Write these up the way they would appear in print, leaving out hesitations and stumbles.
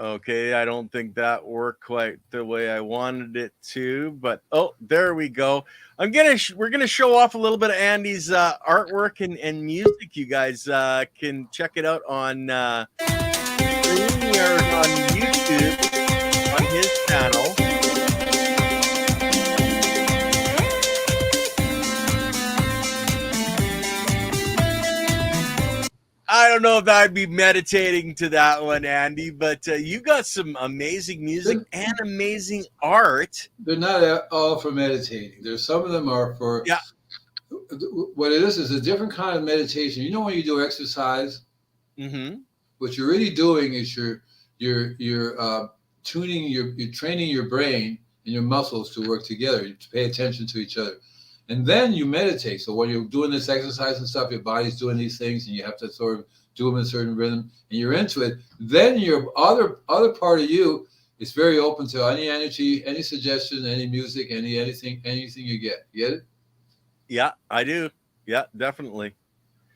Okay, I don't think that worked quite the way I wanted it to, but oh, there we go. We're gonna show off a little bit of Andy's artwork and music. You guys can check it out on StreamYard on YouTube on his channel. I don't know if I'd be meditating to that one, Andy, but you got some amazing music and amazing art. They're not all for meditating. There's some of them are for. Yeah. What it is a different kind of meditation. You know, when you do exercise, what you're really doing is you're tuning you're training your brain and your muscles to work together, to pay attention to each other. And then you meditate. So when you're doing this exercise and stuff, your body's doing these things, and you have to sort of do them in a certain rhythm, and you're into it. Then your other part of you is very open to any energy, any suggestion, any music, anything you get. You get it? Yeah, I do. Yeah, definitely.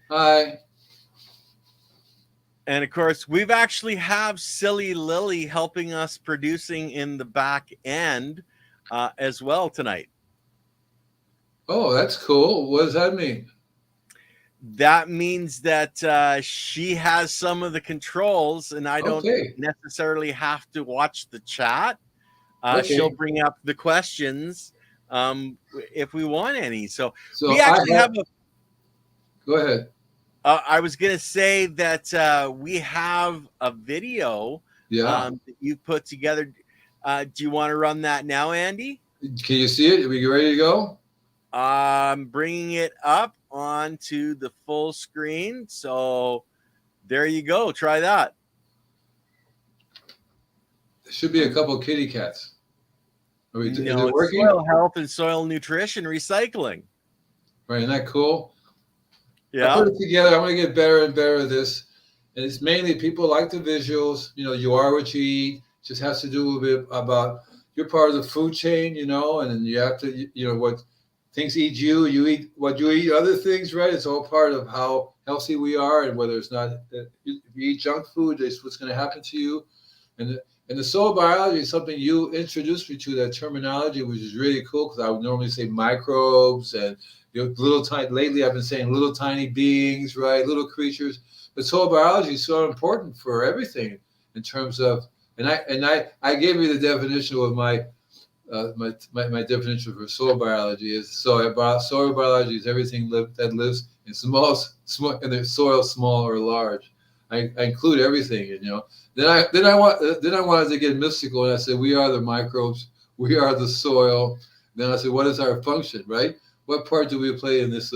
Hi. And of course, we've actually have Silly Lily helping us producing in the back end as well tonight. Oh, that's cool. What does that mean? That means that she has some of the controls, and I don't necessarily have to watch the chat. She'll bring up the questions if we want any. So we actually have a. Go ahead. I was going to say that we have a video that you put together. Do you want to run that now, Andy? Can you see it? Are we ready to go? I'm bringing it up onto the full screen. So there you go. Try that. There should be a couple of kitty cats. Is it working? Soil health and soil nutrition recycling. Right, isn't that cool? Yeah. I put it together. I'm going to get better and better at this. And it's mainly people like the visuals. You know, you are what you eat. It just has to do a bit about you're part of the food chain, you know, and then you have to, you know, what things eat you, you eat what you eat other things, right? It's all part of how healthy we are, and whether it's not, if you eat junk food, it's what's going to happen to you. And the soil biology is something you introduced me to, that terminology, which is really cool, because I would normally say microbes and little tiny. Lately, I've been saying little tiny beings, right? Little creatures. But soil biology is so important for everything in terms of. And I gave you the definition of my definition for soil biology is soil biology is everything that lives in small in the soil, small or large. I include everything, you know. Then I wanted to get mystical, and I said we are the microbes, we are the soil. Then I said, what is our function, right? What part do we play in this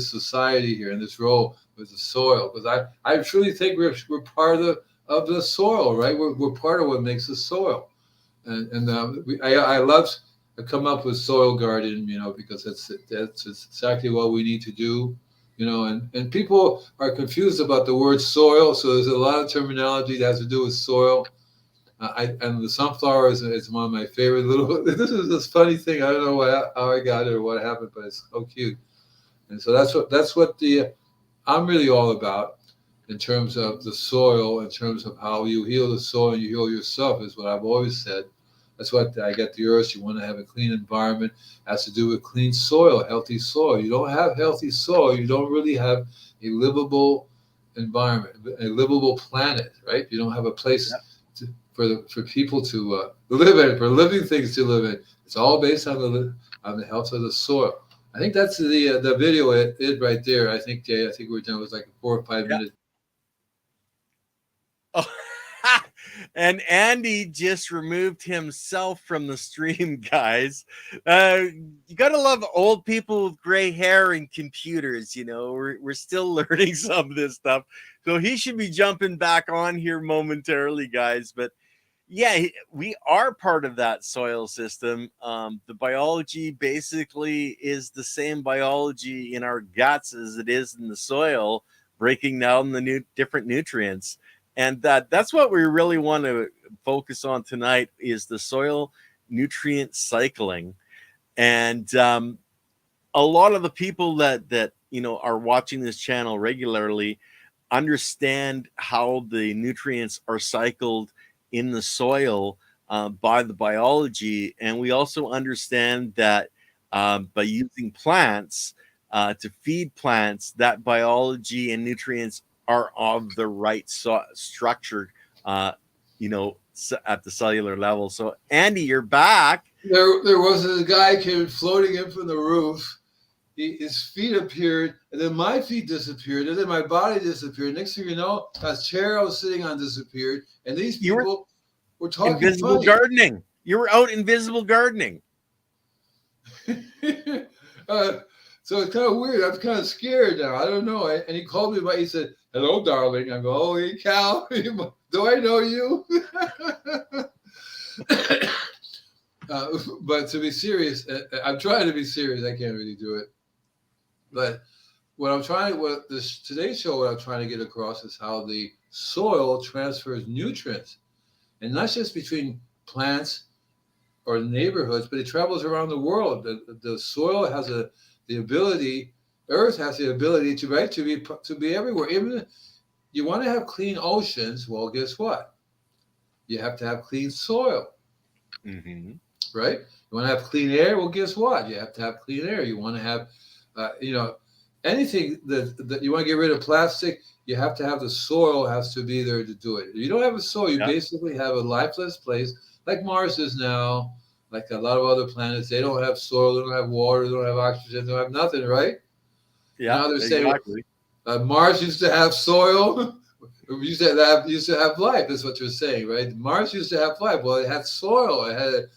society here, in this role with the soil? Because I truly think we're part of the soil, right? We're part of what makes the soil, and I love to come up with soil garden, you know, because that's exactly what we need to do, you know. And people are confused about the word soil, so there's a lot of terminology that has to do with soil. And the sunflower is one of my favorite little. This is this funny thing. I don't know how I got it or what happened, but it's so cute. And so that's what I'm really all about in terms of the soil, in terms of how you heal the soil and you heal yourself, is what I've always said. That's what I get the urge. You want to have a clean environment. It has to do with clean soil, healthy soil. You don't have healthy soil, you don't really have a livable environment, a livable planet, right? You don't have a place for people to live in, for living things to live in. It's all based on the health of the soil. I think that's the video right there. I think we're done with like a 4 or 5 minute. Oh, and Andy just removed himself from the stream, guys. You gotta love old people with gray hair and computers. You know, we're still learning some of this stuff, so he should be jumping back on here momentarily, guys. But yeah, we are part of that soil system. The biology basically is the same biology in our guts as it is in the soil, breaking down the different nutrients. And that's what we really want to focus on tonight, is the soil nutrient cycling. And a lot of the people that you know are watching this channel regularly understand how the nutrients are cycled in the soil by the biology, and we also understand that by using plants to feed plants, that biology and nutrients are of the right structure, at the cellular level. So, Andy, you're back. There was a guy came floating in from the roof. His feet appeared, and then my feet disappeared, and then my body disappeared. Next thing you know, that chair I was sitting on disappeared, and these people were talking invisible funny. gardening. You were out invisible gardening. So it's kind of weird. I'm kind of scared now. I don't know. And he called me by. He said, "Hello, darling." I go, "Holy cow! Do I know you?" But to be serious, I'm trying to be serious. I can't really do it. But today's show, what I'm trying to get across is how the soil transfers nutrients, and not just between plants or neighborhoods, but it travels around the world. The soil has the ability, Earth has the ability to be everywhere. Even you want to have clean oceans, well, guess what? You have to have clean soil, right? You want to have clean air, well, guess what? You have to have clean air. You want to have, anything that you want to get rid of plastic, you have to have the soil has to be there to do it. If you don't have a soil, you basically have a lifeless place, like Mars is now, like a lot of other planets. They don't have soil, they don't have water, they don't have oxygen, they don't have nothing, right? Yeah, now they're exactly. saying Mars used to have soil, used to have life. That's what you're saying, right? Mars used to have life. Well, it had soil. It had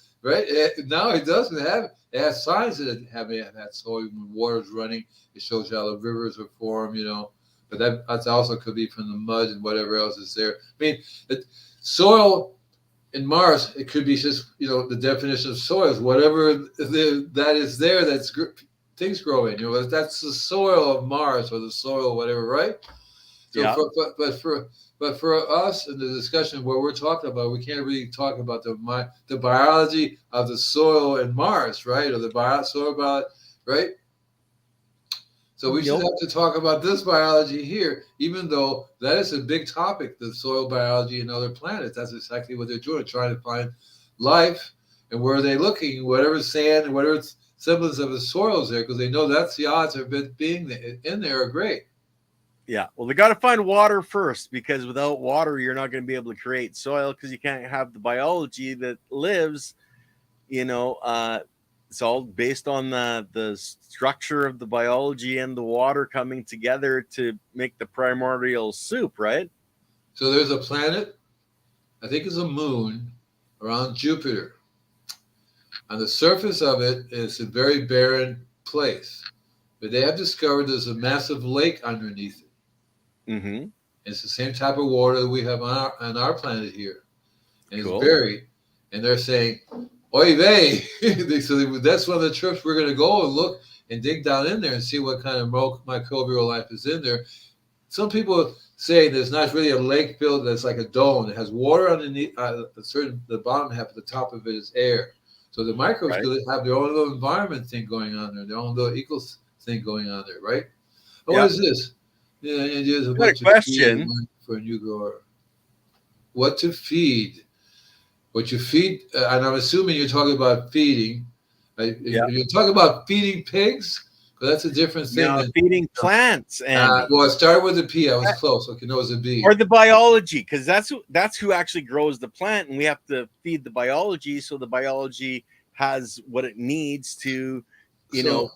now it doesn't have. It has signs that it had soil. When water's running, it shows you how the rivers are formed. But that also could be from the mud and whatever else is there. I mean, soil in Mars, it could be just the definition of soil is whatever that is there. That's things grow in. That's the soil of Mars or the soil, whatever, right? So but for us in the discussion where we're talking about, we can't really talk about the biology of the soil in Mars, right? Or the soil biology, right? So we should have to talk about this biology here, even though that is a big topic, the soil biology in other planets. That's exactly what they're doing, trying to find life. And where are they looking? Whatever sand and whatever semblance of the soil is there, because they know that's the odds of it being in there are great. Yeah, well, they got to find water first, because without water, you're not going to be able to create soil, because you can't have the biology that lives. It's all based on the structure of the biology and the water coming together to make the primordial soup, right? So there's a planet, I think it's a moon, around Jupiter. On the surface of it is a very barren place, but they have discovered there's a massive lake underneath it. Mm-hmm. It's the same type of water that we have on our planet here, and Cool. it's buried. And they're saying, "Oy vey!" So that's one of the trips we're going to go and look and dig down in there and see what kind of microbial life is in there. Some people say there's not really a lake built that's like a dome. It has water underneath. The bottom half, at the top of it is air. So the microbes have their own little environment thing going on there, their own little eco thing going on there, right? What is this? Yeah, ideas of what to feed for a new grower. What to feed? What you feed, and I'm assuming you're talking about feeding. You're talking about feeding pigs, because that's a different thing. No, feeding plants. Well, I started with a P. I was close. Okay, no, it was a B. Or the biology, because that's who actually grows the plant, and we have to feed the biology, so the biology has what it needs to,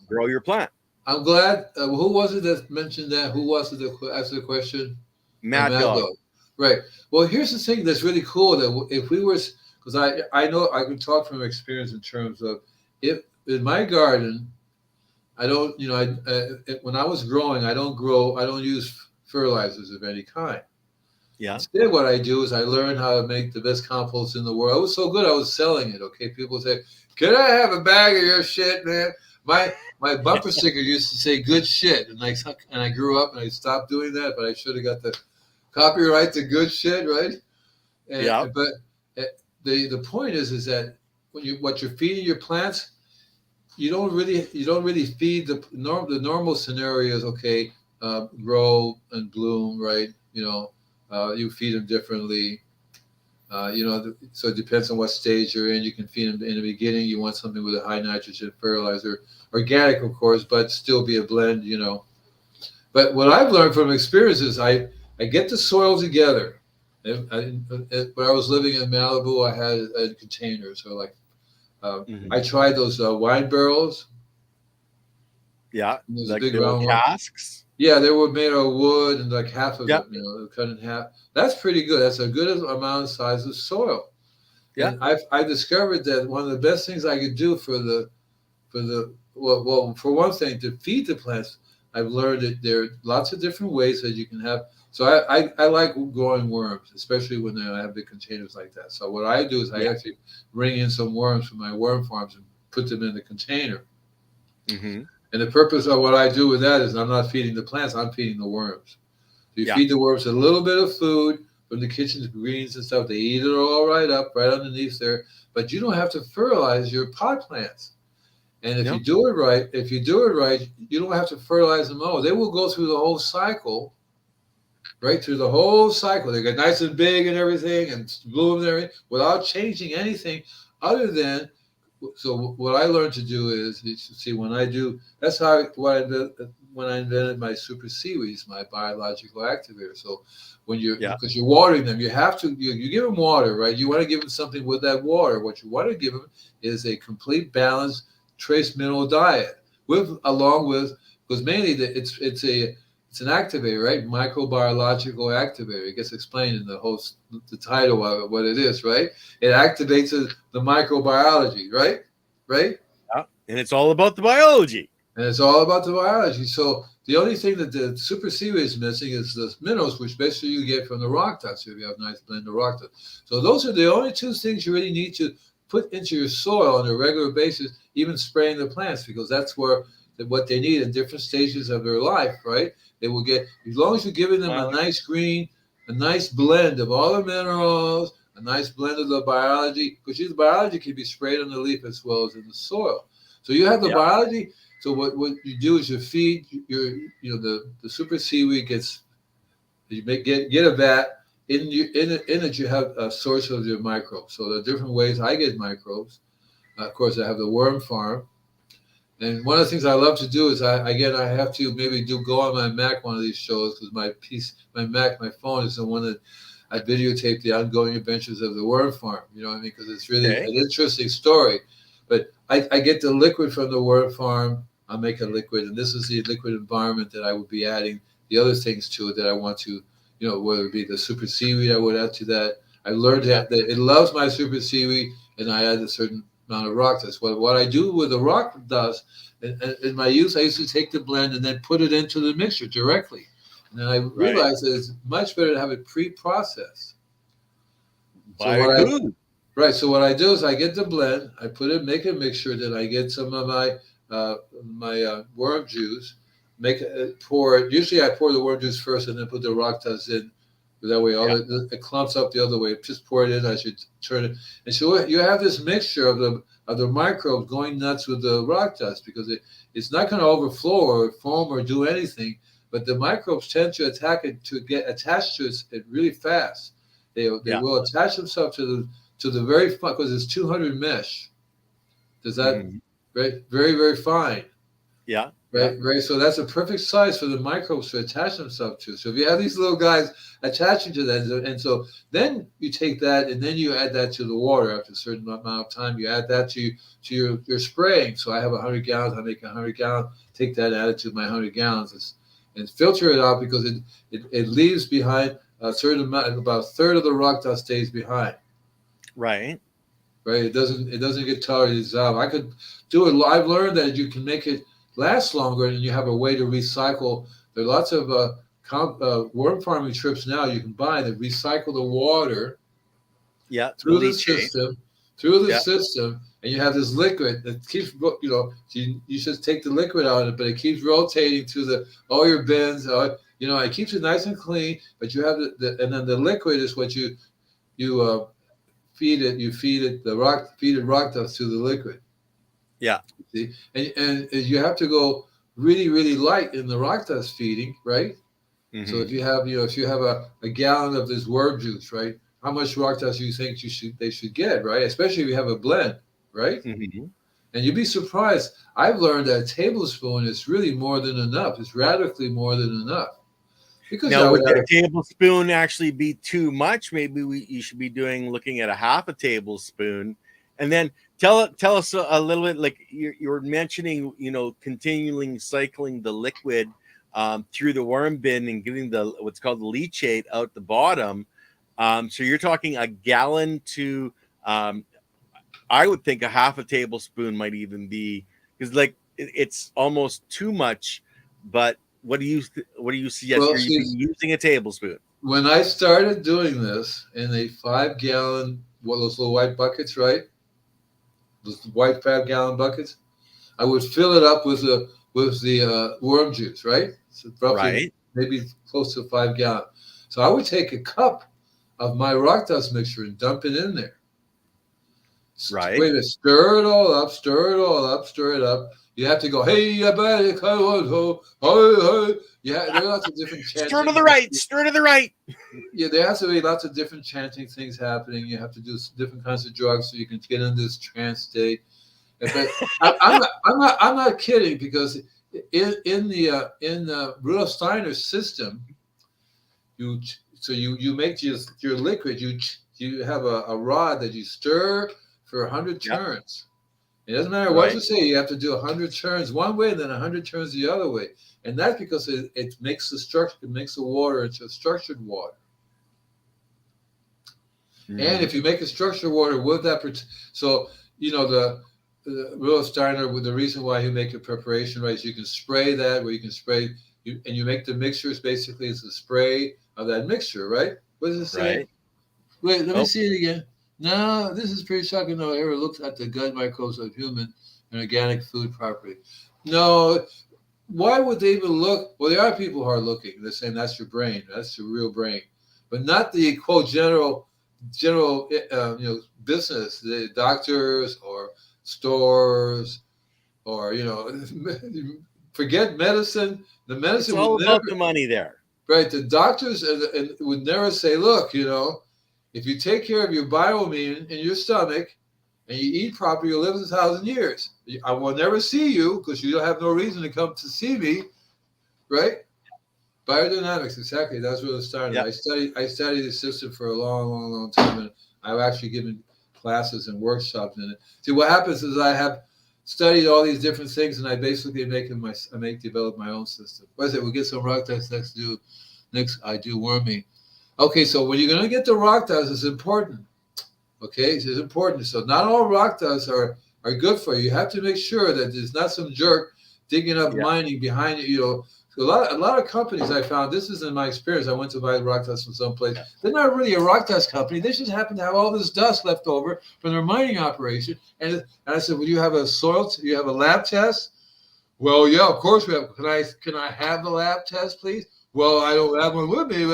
grow your plant. I'm glad. Who was it that mentioned that? Who was it that asked the question? Mad Dog. Right. Well, here's the thing that's really cool. That if we were, because I know I can talk from experience in terms of if in my garden, I don't, when I was growing, I don't use fertilizers of any kind. Yeah. Instead, what I do is I learn how to make the best compost in the world. It was so good, I was selling it. Okay, people say, "Can I have a bag of your shit, man?" My bumper sticker used to say "good shit," and I grew up and I stopped doing that, but I should have got the copyright to good shit, right? But the point is that what you're feeding your plants, you don't really feed the normal scenario is okay, grow and bloom, right? You feed them differently. So it depends on what stage you're in. You can feed them in the beginning. You want something with a high nitrogen fertilizer, organic, of course, but still be a blend. But what I've learned from experience is I get the soil together. When I was living in Malibu, I had containers. So like I tried those wine barrels. Yeah, There's a like big the old round one. casks. Yeah, they were made of wood, and like half of Yeah, it, cut in half. That's pretty good. That's a good amount of size of soil. yeah, And I discovered that one of the best things I could do for one thing, to feed the plants. I've learned that there are lots of different ways that you can have. So I like growing worms, especially when I have big containers like that. So what I do is I yeah. actually bring in some worms from my worm farms and put them in the container. Mm-hmm. And the purpose of what I do with that is I'm not feeding the plants, I'm feeding the worms. You Yeah. feed the worms a little bit of food from the kitchen's greens and stuff. They eat it all right up, right underneath there. But you don't have to fertilize your pot plants. And if No. you do it right, you don't have to fertilize them all. They will go through the whole cycle, right through the whole cycle. They get nice and big and everything, and bloom and everything, without changing anything other than. So what I learned to do is, you see, when I do, that's how when I invented my super seaweeds, my biological activator. So Yeah. because you're watering them, you give them water, right? You want to give them something with that water. What you want to give them is a complete balanced trace mineral diet along with, because mainly it's an activator, right? Microbiological activator. It gets explained in the title of it, what it is, right? It activates the microbiology, right? Right? Yeah. And it's all about the biology. And it's all about the biology. So the only thing that the super seaweed is missing is the minerals, which basically you get from the rock dust. If you have a nice blend of rock dust. So those are the only two things you really need to put into your soil on a regular basis, even spraying the plants, because that's what they need in different stages of their life, right? They will get, as long as you're giving them a nice blend of all the minerals, a nice blend of the biology, because the biology can be sprayed on the leaf as well as in the soil. So you have the Yeah. biology. So what you do is you feed the super seaweed gets, get a vat. In it you have a source of your microbes. So there are different ways I get microbes. Of course, I have the worm farm. And one of the things I love to do is I have to maybe go on my Mac one of these shows, because my phone is the one that I videotape the ongoing adventures of the worm farm. You know what I mean? Because it's really Okay. an interesting story. But I get the liquid from the worm farm. I make a liquid, and this is the liquid environment that I would be adding the other things to it that I want to, whether it be the super seaweed I would add to that. I learned Yeah. that it loves my super seaweed, and I add a certain amount of rock dust. What I do with the rock dust, in my youth, I used to take the blend and then put it into the mixture directly. And then I Right. realized that it's much better to have it pre-processed. So By who? So what I do is I get the blend, I make a mixture, then I get some of my worm juice, pour it. Usually I pour the worm juice first and then put the rock dust in. That way, Yeah. it clumps up the other way. Just pour it in. I should turn it, and so you have this mixture of the microbes going nuts with the rock dust, because it's not going to overflow or foam or do anything. But the microbes tend to attack it, to get attached to it really fast. They Yeah. will attach themselves to the very fine, because it's 200 mesh. Does that Mhm. very very fine? Yeah. Yeah. Right. So that's a perfect size for the microbes to attach themselves to. So if you have these little guys attaching to that, and so then you take that and then you add that to the water after a certain amount of time. You add that to your spraying. So I have 100 gallons. I make 100 gallons. Take that, add it to my 100 gallons, and filter it out, because it leaves behind a certain amount. About a third of the rock dust stays behind. Right. Right. It doesn't get totally dissolved. I could do it. I've learned that you can make it last longer, and you have a way to recycle. There are lots of worm farming trips now you can buy that recycle the water Yeah. The through the leachate. system, Yeah. and you have this liquid that keeps, you just take the liquid out of it, but it keeps rotating through all your bins. It keeps it nice and clean, but you have and then the liquid is what you feed it. You feed it rock dust to the liquid. Yeah. See, and you have to go really really light in the rock dust feeding, right? So Hmm. if you have a gallon of this worm juice, right? how much rock dust you think they should get, right? Especially if you have a blend, right? Mhm. And you'd be surprised. I've learned that a tablespoon is really more than enough. It's radically more than enough. Because Now, I would would add a tablespoon actually be too much? Maybe you should be looking at a half a tablespoon, and then tell us a little bit. Like you were mentioning, continuing cycling the liquid through the worm bin and getting the what's called the leachate out the bottom. So you're talking a gallon to, I would think a half a tablespoon might even be, because like it's almost too much. But what do you suggest? well, You're see, using a tablespoon, when I started doing this in a 5 gallon, those little white buckets, right? Those white 5 gallon buckets, I would fill it up with the worm juice, right? So roughly right? maybe close to 5 gallon. So I would take a cup of my rock dust mixture and dump it in there. Right. Wait a minute, stir it all up, stir it all up, stir it up. You have to go, hey, I bet it hey. Yeah, there are lots of different Stir to chanting. the right. Stir to the right. Yeah, there has to be lots of different chanting things happening. You have to do different kinds of drugs so you can get in this trance state. But I'm not kidding, because in Rudolf Steiner's system, you make your liquid. You have a rod that you stir for 100 Yep. turns. It doesn't matter what Right. you say. You have to do 100 turns one way, and then 100 turns the other way. And that's because it makes the structure. It makes the water into structured water. And if you make a structured water with that, so the Rudolf Steiner, with the reason why he make a preparation, right, is you can spray that, where you can spray, and you make the mixtures basically as a spray of that mixture, right? What does it say? Right. Wait, let me Oh, see it again. No, this is pretty shocking. No, ever looked at the gut microbes of human and organic food properly. No, why would they even look? Well, there are people who are looking. They're saying that's your brain, that's your real brain, but not the quote general business, the doctors or stores or forget medicine. The it's medicine would all never, about the money there. right? The doctors and would never say, look, if you take care of your bioimmune in your stomach and you eat properly, you'll live 1,000 years. I will never see you because you don't have no reason to come to see me, right? Biodynamics, exactly. That's where it started. Yep. I studied the system for a long, long, long time, and I've actually given classes and workshops in it. See, what happens is I have studied all these different things, and I basically develop my own system. What is it? We'll get some rock dust next. I do worming. Okay, so when you're going to get the rock dust, it's important. Okay, it's important. So not all rock dust are good for you. You have to make sure that there's not some jerk digging up Yeah. mining behind you. A lot of companies I found, this is in my experience, I went to buy rock dust from someplace. They're not really a rock dust company. They just happen to have all this dust left over from their mining operation. And I said, well, you have you have a lab test? Well, yeah, of course we have. Can I have the lab test, please? Well, I don't have one with me.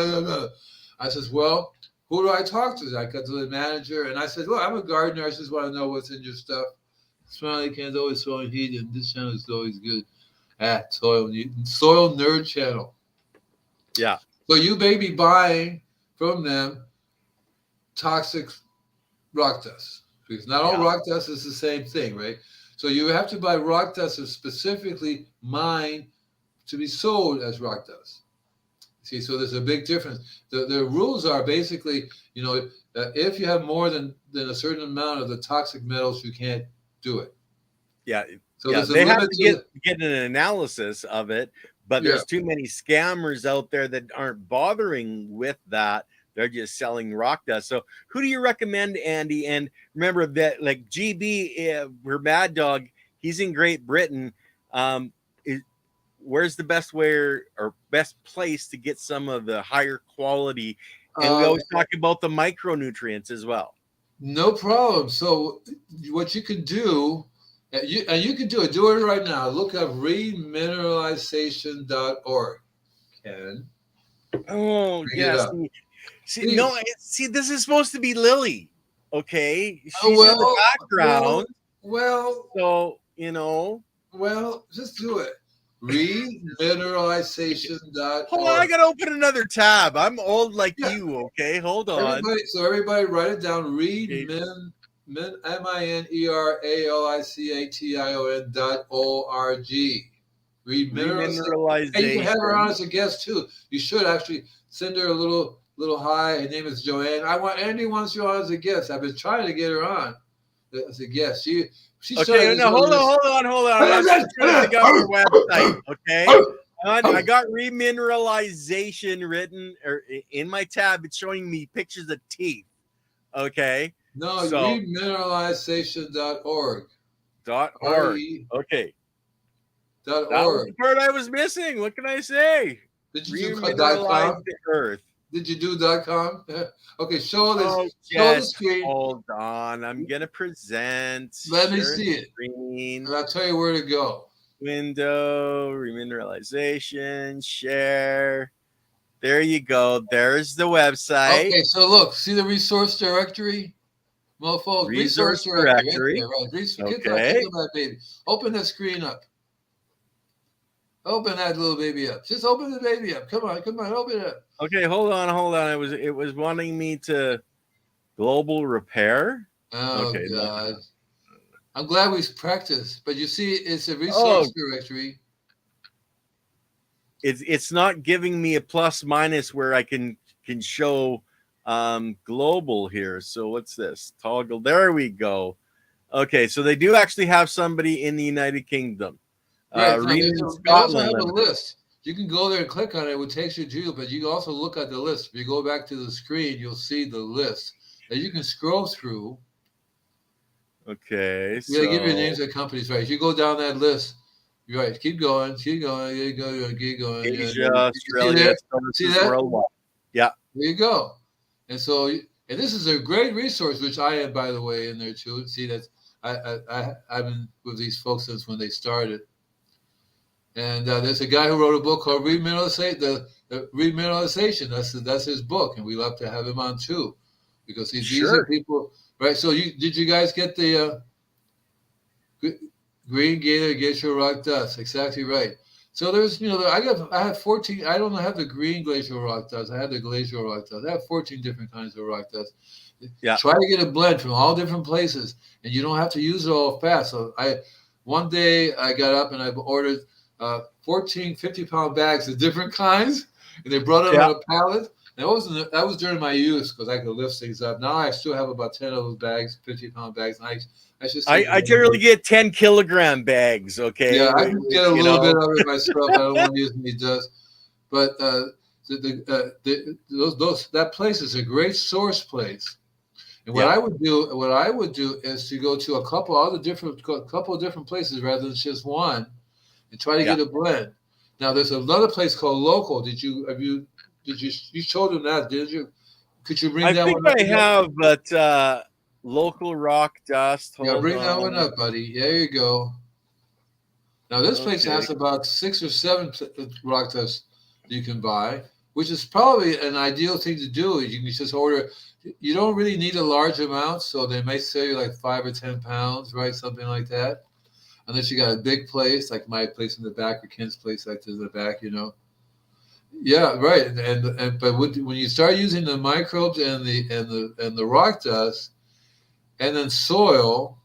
I says, well, who do I talk to? I got to the manager, and I said, look, I'm a gardener. I just want to know what's in your stuff. Smiley Can's always throwing heat, and this channel is always good. Soil Nerd Channel. Yeah. So you may be buying from them toxic rock dust, because not all rock dust is the same thing, right? So you have to buy rock dust that's specifically mined to be sold as rock dust. See, so there's a big difference. The rules are basically, if you have more than a certain amount of the toxic metals, you can't do it. Yeah. So yeah. there's a They have limit to get an analysis of it, but there's too many scammers out there that aren't bothering with that. They're just selling rock dust. So who do you recommend, Andy? And remember that, like GB, we're Mad Dog. He's in Great Britain. Where's the best way or best place to get some of the higher quality? And we always talk about the micronutrients as well. No problem. So what you can do, you can do it right now. Look up remineralization.org. Ken. Oh, yes. See, this is supposed to be Lily. Okay. She's in the background. Well, so, well, just do it. Remineralization.org. Hold on, I gotta open another tab. I'm old like Yeah. you. Okay, hold on. Everybody write it down. Read Okay. mineralization.org. Read mineralization. And you can have her on Remineralization. as a guest too. You should actually send her a little hi. Her name is Joanne. Andy wants you on as a guest. I've been trying to get her on as a guest. She's trying Okay, to no, hold on, hold on, hold on. I'm just trying to dig up your website. Okay, I got remineralization written or in my tab. It's showing me pictures of teeth. Okay, No, so remineralization.org. .org. RE. Okay, Dot that was org. the part I was missing. What can I say? Did you do Remineralize .com? the earth. Did you do .com? Okay, show Oh, the just screen. hold on. I'm gonna present. Let me Share see it, screen. and I'll tell you where to go. Window, remineralization, share. There you go. There's the website. Okay, so look, see the resource directory, mofo. Resource Resource directory, right directory. there, right. Okay. Click on that baby. Open the screen up. Open that little baby up. Just open the baby up. Come on, open it up. Okay, hold on, hold on. It was wanting me to global repair. Oh Okay. God. I'm glad we practiced, but you see, it's a Oh, resource directory. it's not giving me a plus minus where I can show global here. So what's this? Toggle. There we go. Okay, so they do actually have somebody in the United Kingdom. Right. Now, Rena in they also Scotland have a Limited. list. You can go there and click on it. It takes you to, but you can also look at the list. If you go back to the screen, you'll see the list that you can scroll through. Okay, You gotta give your so names of companies right. If you go down that list, you're right. Keep going. Keep going. Keep going. Yeah. Asia, See Australia, there? See services that? worldwide. Yeah. There you go. And so, and this is a great resource, which I am, by the way, in there too. See that I've been with these folks since when they started. And there's a guy who wrote a book called Remineralization. The Remineralization. That's his book, and we love to have him on too, because these are Sure. people, right? So did you guys get the green gator glacial rock dust? Exactly right. So there's I have 14. I don't have the green glacial rock dust. I have the glacial rock dust. I have 14 different kinds of rock dust. Yeah. Try to get a blend from all different places, and you don't have to use it all fast. So one day I got up and I ordered 14 50-pound bags of different kinds, and they brought them on a pallet. That was during my youth because I could lift things up. Now I still have about 10 of those bags, 50-pound bags. And I generally get 10-kilogram bags. Okay. Yeah, I just get a little bit of it myself. I don't want to use any dust, but that place is a great source place. And what I would do is to go to a couple of different places rather than just one, and try to get a blend. Now there's another place called Local. You showed them that, did you? Could you bring that one up? I have, but local rock dust. Yeah, bring that one up, buddy. There you go. Now this place has about 6 or 7 rock dusts you can buy, which is probably an ideal thing to do. You can just order. You don't really need a large amount, so they may sell you like 5 or 10 pounds, right? Something like that. Unless you got a big place, like my place in the back or Ken's place like in the back, Yeah, right. But when you start using the microbes and the rock dust, and then soil,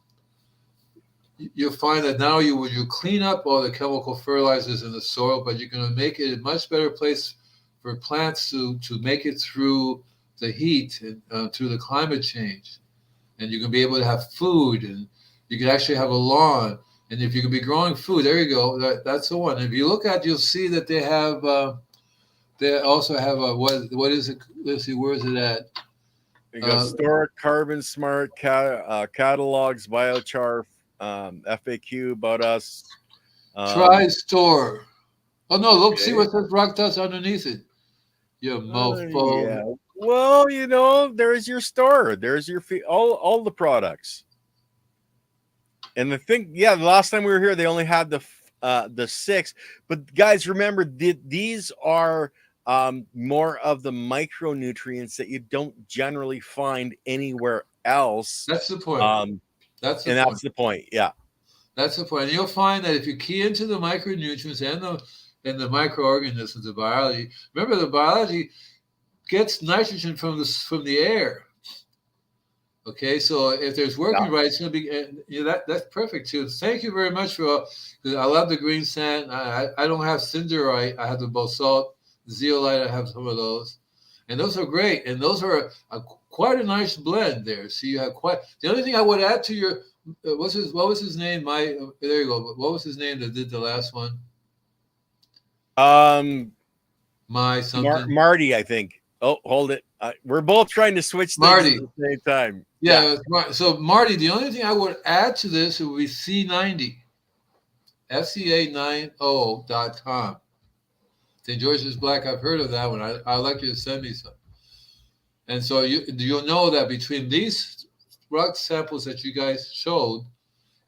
you'll find that now you clean up all the chemical fertilizers in the soil, but you're going to make it a much better place for plants to make it through the heat and through the climate change. And you can be able to have food, and you can actually have a lawn. And if you can be growing food, there you go. That's the one. If you look at, you'll see that they have. They also have a what is it? Let's see, where is it at? You got Store, Carbon Smart, catalogs, biochar, FAQ about us. Try Store. Oh no! Look, see what says rock dust underneath it. You mofo. Yeah. Well, there's your store. There's your all the products. And the thing, the last time we were here, they only had the 6. But guys, remember, these are more of the micronutrients that you don't generally find anywhere else. That's the point. That's the point. Yeah. That's the point. And you'll find that if you key into the micronutrients and the microorganisms, the biology. Remember, the biology gets nitrogen from the air. Okay, so if there's Yeah. working right, it's going to be that's perfect too. Thank you very much for. I love the green sand. I don't have cinderite. I have the basalt, zeolite. I have some of those, and those are great. And those are quite a nice blend there. So you have quite. The only thing I would add to your what was his name? There you go. What was his name that did the last one? Um, My something. Marty, I think. Oh, hold it. We're both trying to switch things Marty. at the same time. Yeah. So Marty, the only thing I would add to this would be C90. FCA90.com. St. George's Black, I've heard of that one. I'd like you to send me some. And so you'll know that between these rock samples that you guys showed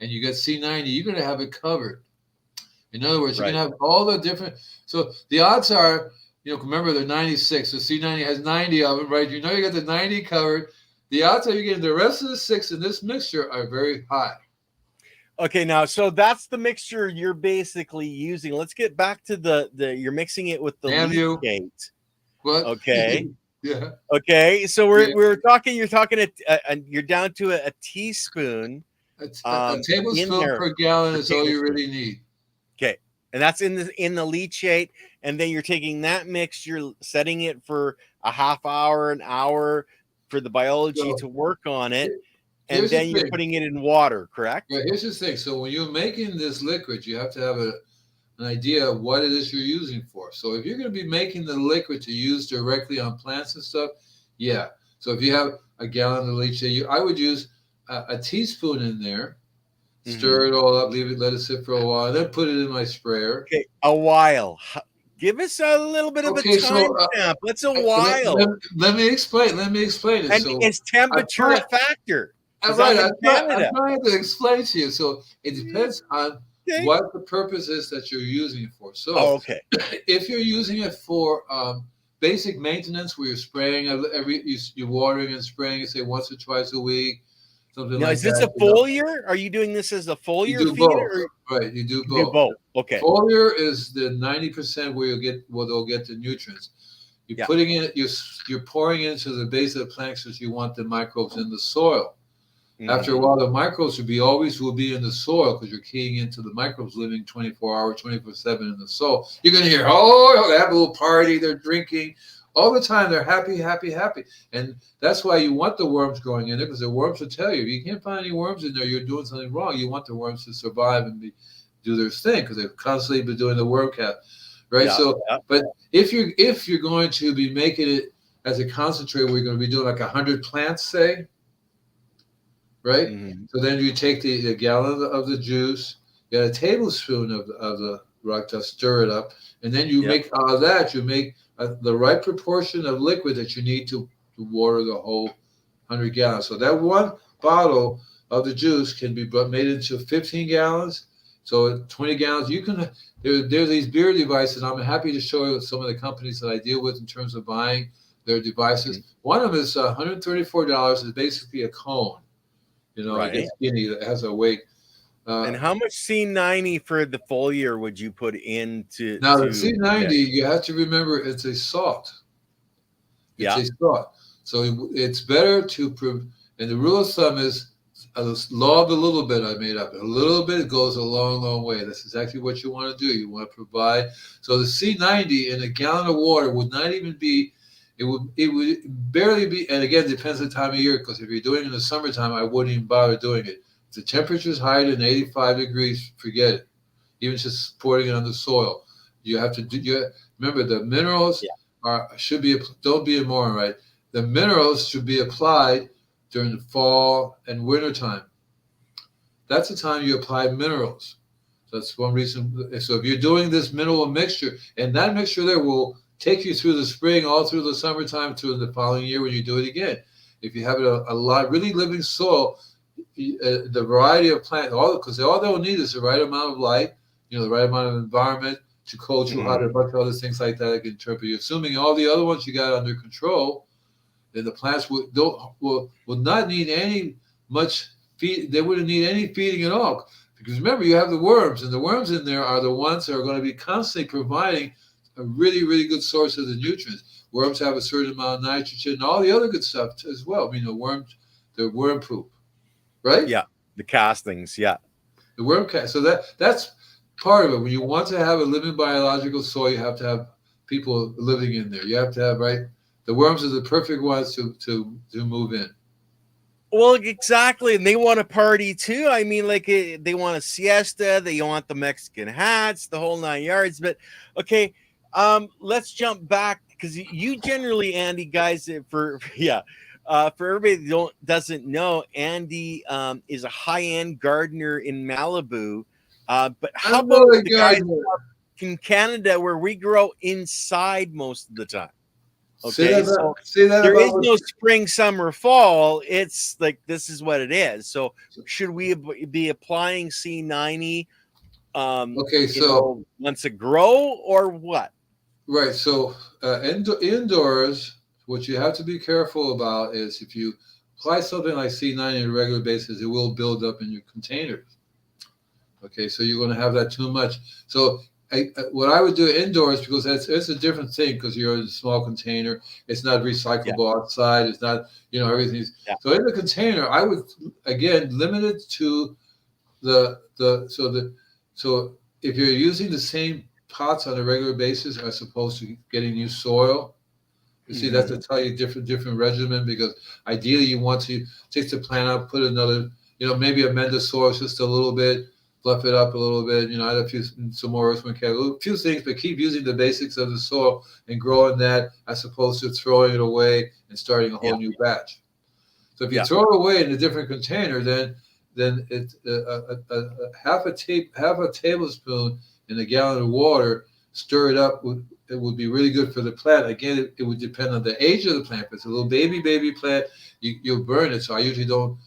and you get C90, you're going to have it covered. In other words, you're going to have all the different. So the odds are, remember they're 96. So C90 has 90 of them, right? You got the 90 covered. The odds are you're getting the rest of the 6 in this mixture are very high. Okay, now, so that's the mixture you're basically using. Let's get back to the you're mixing it with the leachate. What? Okay. Yeah. Okay, so we're talking. You're talking. You're down to a teaspoon. A tablespoon per gallon is all you really need. Okay, and that's in the leachate, and then you're taking that mix. You're setting it for a half hour, an hour for the biology to work on it. And then you're putting it in water, correct? Yeah, here's the thing. So when you're making this liquid, you have to have an idea of what it is you're using for. So if you're going to be making the liquid to use directly on plants and stuff, yeah. So if you have a gallon of leachate, I would use a teaspoon in there, stir it all up, let it sit for a while, and then put it in my sprayer. Okay, a while. Give us a little bit of a time stamp. What's a while? Let me explain. Let me explain it. And is temperature a factor? Right, I'm trying to explain to you. So it depends on what the purpose is that you're using it for. So, if you're using it for basic maintenance, where you're spraying you're watering and spraying, say once or twice a week, something like that. Is this a foliar? Are you doing this as a foliar feed? Right, you do both. Okay. Foliar is the 90% where they'll get the nutrients. You're putting it. You're pouring it into the base of the plant because you want the microbes in the soil. After a while, the microbes will be in the soil because you're keying into the microbes living 24 hours, 24/7 in the soil. You're going to hear, they have a little party, they're drinking. All the time, they're happy, happy, happy. And that's why you want the worms going in there, because the worms will tell you. If you can't find any worms in there, you're doing something wrong. You want the worms to survive and do their thing because they've constantly been doing the worm cap. Right? But if you're going to be making it as a concentrate, where you're going to be doing like 100 plants, say, right? So then you take the gallon of the juice, you got a tablespoon of the rock dust, stir it up, and then you make out of that, you make the right proportion of liquid that you need to water the whole 100 gallons. So that one bottle of the juice can be made into 15 gallons. So 20 gallons, you can, there's these beer devices. I'm happy to show you some of the companies that I deal with in terms of buying their devices. One of them is $134. It's basically a cone. It gets skinny. It has a weight. And how much C90 for the foliar would you put into? Now, the C90, you have to remember, it's a salt. It's a salt. So it's better to, and the rule of thumb is a law of the little bit I made up. A little bit goes a long, long way. That's exactly what you want to do. You want to provide. So the C90 in a gallon of water would not even be, it would barely be, and again, it depends on the time of year, because if you're doing it in the summertime, I wouldn't even bother doing it. If the temperature is higher than 85 degrees, forget it. Even just pouring it on the soil. You have to remember the minerals don't be a moron, right? The minerals should be applied during the fall and winter time. That's the time you apply minerals. So that's one reason. So if you're doing this mineral mixture, and that mixture there will take you through the spring, all through the summertime, to the following year when you do it again. If you have a lot really living soil, the variety of plants, because all they'll need is the right amount of light, the right amount of environment to cold you hot, a bunch of other things like that can interpret you. Assuming all the other ones you got under control, then the plants will not need any much feed. They wouldn't need any feeding at all. Because remember, you have the worms, and the worms in there are the ones that are going to be constantly providing a really, really good source of the nutrients. Worms have a certain amount of nitrogen and all the other good stuff as well. I mean, the worm poop, right? Yeah, the castings. Yeah. The worm cast. So that's part of it. When you want to have a living biological soil, you have to have people living in there. You have to have, right. The worms are the perfect ones to move in. Well, exactly, and they want to party too. I mean, like they want a siesta, they want the Mexican hats, the whole 9 yards. But okay, let's jump back because you generally, Andy, guys, yeah, for everybody that doesn't know, Andy is a high-end gardener in Malibu. But how I'm about not a the guys gardener. in Canada where we grow inside most of the time? Say Okay, that so about, say that there is about no spring, summer, fall. It's like this is what it is. So should we be applying C90 okay, so once it grow or what? right. So indoors, what you have to be careful about is if you apply something like C90 on a regular basis, it will build up in your containers. Okay, so you're going to have that too much. So what I would do indoors, because it's a different thing because you're in a small container. It's not Yeah, recyclable outside. It's not, everything's. yeah. So in the container, I would, again, limit it to so if you're using the same pots on a regular basis as opposed to getting new soil, you see, that's a totally different regimen because ideally you want to take the plant out, put another, maybe amend the soil just a little bit, fluff it up a little bit, add some more earthworm a few things, but keep using the basics of the soil and growing that as opposed to throwing it away and starting a whole new batch. So if you throw it away in a different container, then it's half a tablespoon in a gallon of water. Stir it up. It would be really good for the plant. Again, it would depend on the age of the plant. If it's a little baby plant, you'll burn it. So I usually don't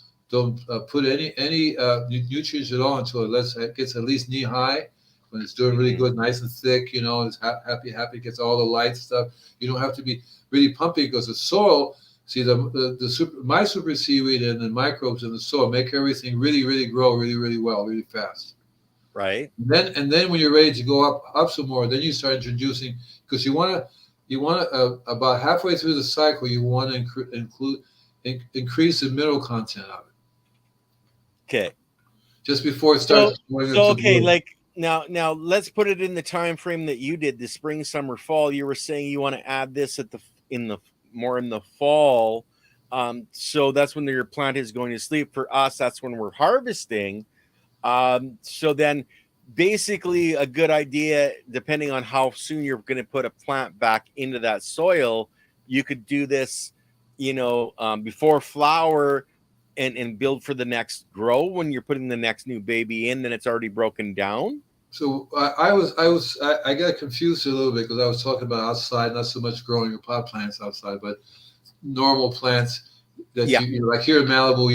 put any nutrients at all until it gets at least knee high. When it's doing really good, nice and thick, it's happy, gets all the light stuff. You don't have to be really pumping because the soil. See, my super seaweed and the microbes in the soil make everything really, really grow really, really well, really fast. Right. And then when you're ready to go up some more, then you start introducing, because you want to about halfway through the cycle, you want to increase the mineral content of it. Okay. Just before it starts. So okay, like now let's put it in the time frame that you did, the spring, summer, fall. You were saying you want to add this in the fall. So that's when your plant is going to sleep. For us, that's when we're harvesting. So then basically a good idea, depending on how soon you're going to put a plant back into that soil, you could do this, before flower and build for the next grow. When you're putting the next new baby in, then it's already broken down. So I got confused a little bit because I was talking about outside, not so much growing your pot plants outside, but normal plants that you like here in Malibu,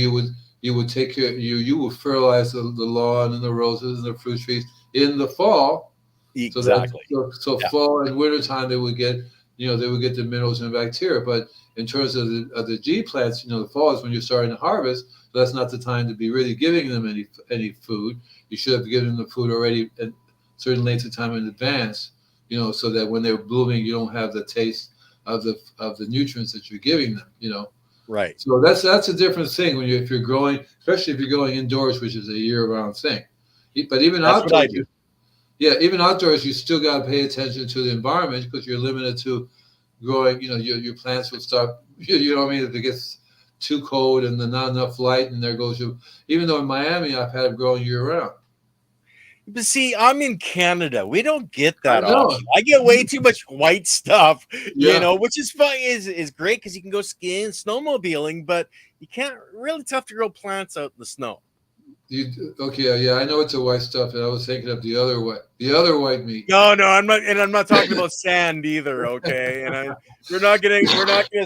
you would take care, you would fertilize the lawn and the roses and the fruit trees in the fall. Exactly. So fall and winter time they would get the minerals and bacteria. But in terms of the G plants, the fall is when you're starting to harvest. So that's not the time to be really giving them any food. You should have given them the food already at certain lengths of time in advance, so that when they're blooming, you don't have the taste of the nutrients that you're giving them, Right. So that's a different thing if you're growing, especially if you're going indoors, which is a year-round thing. But even that's outdoors, what I do. Even outdoors, you still got to pay attention to the environment because you're limited to growing. Your plants will start. You know what I mean? If it gets too cold and then not enough light, and there goes your. Even though in Miami, I've had them growing year-round. But see, I'm in Canada. We don't get that I know. often. I get way too much white stuff, Yeah. Which is fun, is great because you can go skiing, snowmobiling, but you can't. Really tough to grow plants out in the snow. Okay, yeah, I know it's a white stuff, and I was thinking of the other white meat. No, I'm not, and I'm not talking about sand either. Okay, and we're not gonna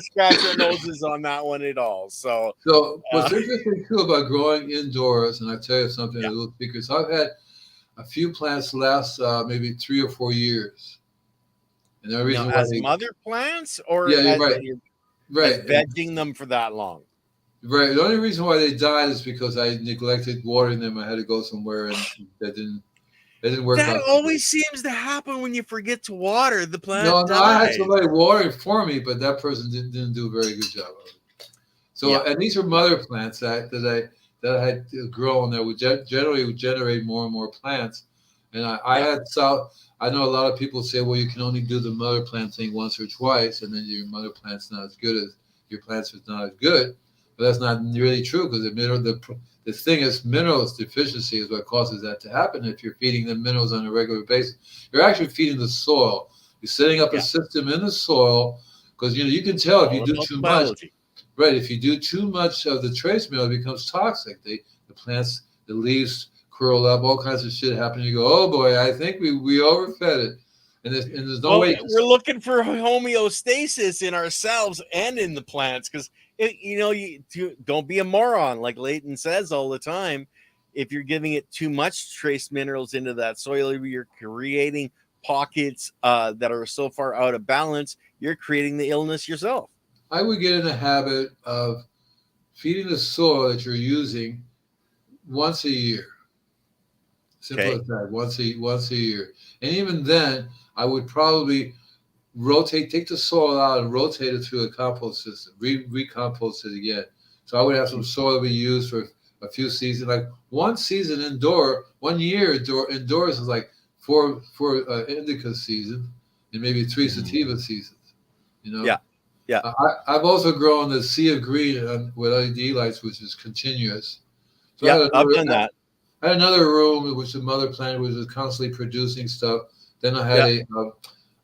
scratch our noses on that one at all. So what's interesting too about growing indoors, and I tell you something, a little secret. So I've had a few plants last maybe 3 or 4 years, and the reason why as mother plants or you're as right, as vegging them for that long. Right. The only reason why they died is because I neglected watering them. I had to go somewhere, and that didn't work That out too good. always seems to happen when you forget to water. The plant No, I had dies. somebody watering for me, but that person didn't do a very good job of it. So, Yeah, and these are yeah, mother plants that I had grown that would generally would generate more and more plants. And I yeah. had I know a lot of people say, well, you can only do the mother plant thing once or twice, and then your mother plant's not as good as your plants is not as good. But that's not really true because the thing is minerals deficiency is what causes that to happen. If you're feeding them minerals on a regular basis, you're actually feeding the soil. You're setting up a Yeah. system in the soil because you can tell if you All do about too the much. biology. Right. If you do too much of the trace mineral, it becomes toxic. The plants, the leaves curl up, all kinds of shit happen. You go, oh boy, I think we overfed it, and there's no Well, way you can. we're looking for homeostasis in ourselves and in the plants because don't be a moron, like Leighton says all the time. If you're giving it too much trace minerals into that soil, you're creating pockets that are so far out of balance. You're creating the illness yourself. I would get in the habit of feeding the soil that you're using once a year. Simple Okay. as that. Once a year, and even then, I would probably take the soil out and rotate it through a compost system, recompost it again. So I would have some soil we use for a few seasons, like one season indoor, 1 year indoors is like four indica seasons and maybe three Mhm. sativa seasons. You know, Yeah. Yeah. I've also grown the sea of green with LED lights, which is continuous. So Yeah. I've done that. I had another room which the mother plant was constantly producing stuff. Then I had Yeah.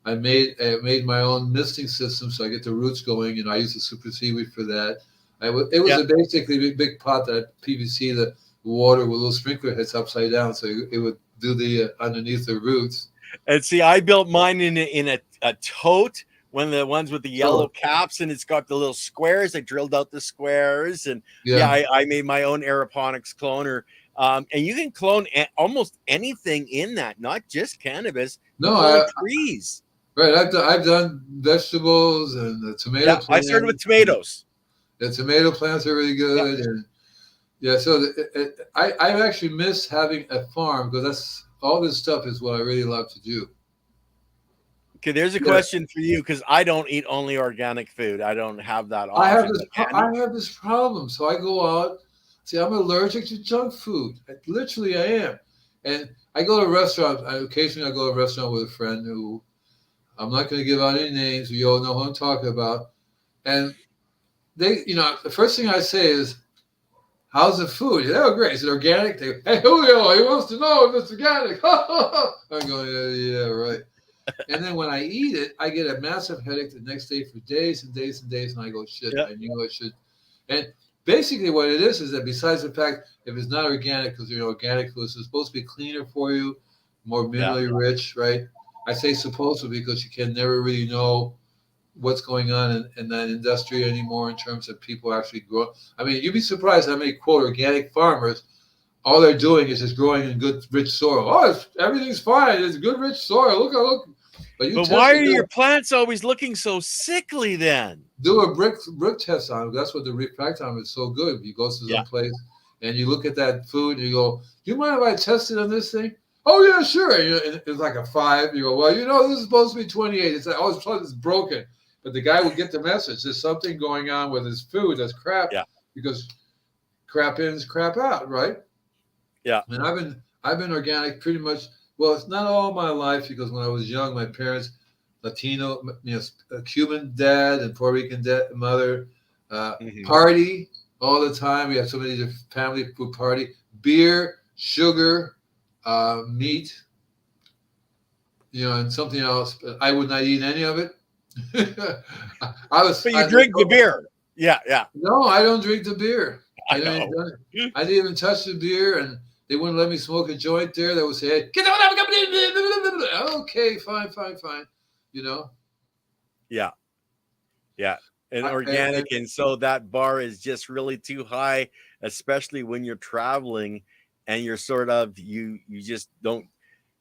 I made my own misting system, so I get the roots going, and I use the super seaweed for that. It was Yeah. a basically big pot that PVC the water with little sprinkler heads upside down, so it would do the underneath the roots. And see, I built mine in a tote, one of the ones with the yellow So caps, and it's got the little squares. I drilled out the squares, and yeah, yeah, I made my own aeroponics cloner. And you can clone almost anything in that, not just cannabis. You no, clone trees. right. I've done vegetables and the tomato Yeah, I started with plants. And tomatoes. the tomato plants are really Yeah. good, and yeah, so I actually miss having a farm because that's all this stuff is what I really love to do. Okay, there's a Yeah, question for you because I don't eat only organic food. I don't have that option. But Andy, I have this problem. So I go out. See, I'm allergic to junk food. Literally, I am. And I go to restaurants. Occasionally, I go to a restaurant with a friend who I'm not going to give out any names. You all know who I'm talking about. And the first thing I say is, "How's the food?" Yeah, oh, great. Is it organic? Hey, Julio, he wants to know if it's organic. I'm going, yeah, right. And then when I eat it, I get a massive headache the next day for days and days and days. And I go, shit, yeah, I knew I should. And basically, what it is that besides the fact if it's not organic, because organic food is supposed to be cleaner for you, more yeah, minerally rich, right? I say supposed to because you can never really know what's going on in that industry anymore in terms of people actually grow. I mean, you'd be surprised how many quote organic farmers all they're doing is just growing in good rich soil. Oh, everything's fine. It's good rich soil. Look. But you but test why it, are your plants always looking so sickly then? do a brick test on it. That's what the refractometer is so good. You go to Yeah, some place and you look at that food and you go, "Do you mind if I test it on this thing?" Oh yeah, sure. And it's like a 5. You go, "Well, this is supposed to be 28." It's like, "Oh, it's broken." But the guy would get the message. There's something going on with his food that's crap yeah, because crap in is crap out, right? yeah. And I've been organic pretty much. Well, it's not all my life because when I was young, my parents, Latino, Cuban dad and Puerto Rican mother, Hmm. party all the time. We have so many different family food party, beer, sugar, meat, and something else. But I would not eat any of it. I was. But you drink the beer. Yeah, yeah. No, I don't drink the beer. I know. I didn't even touch the beer, and they wouldn't let me smoke a joint there. They would say, hey, "Get out!" Okay, fine. You know, Yeah, yeah. And and organic, and so that bar is just really too high, especially when you're traveling, and you're sort of you just don't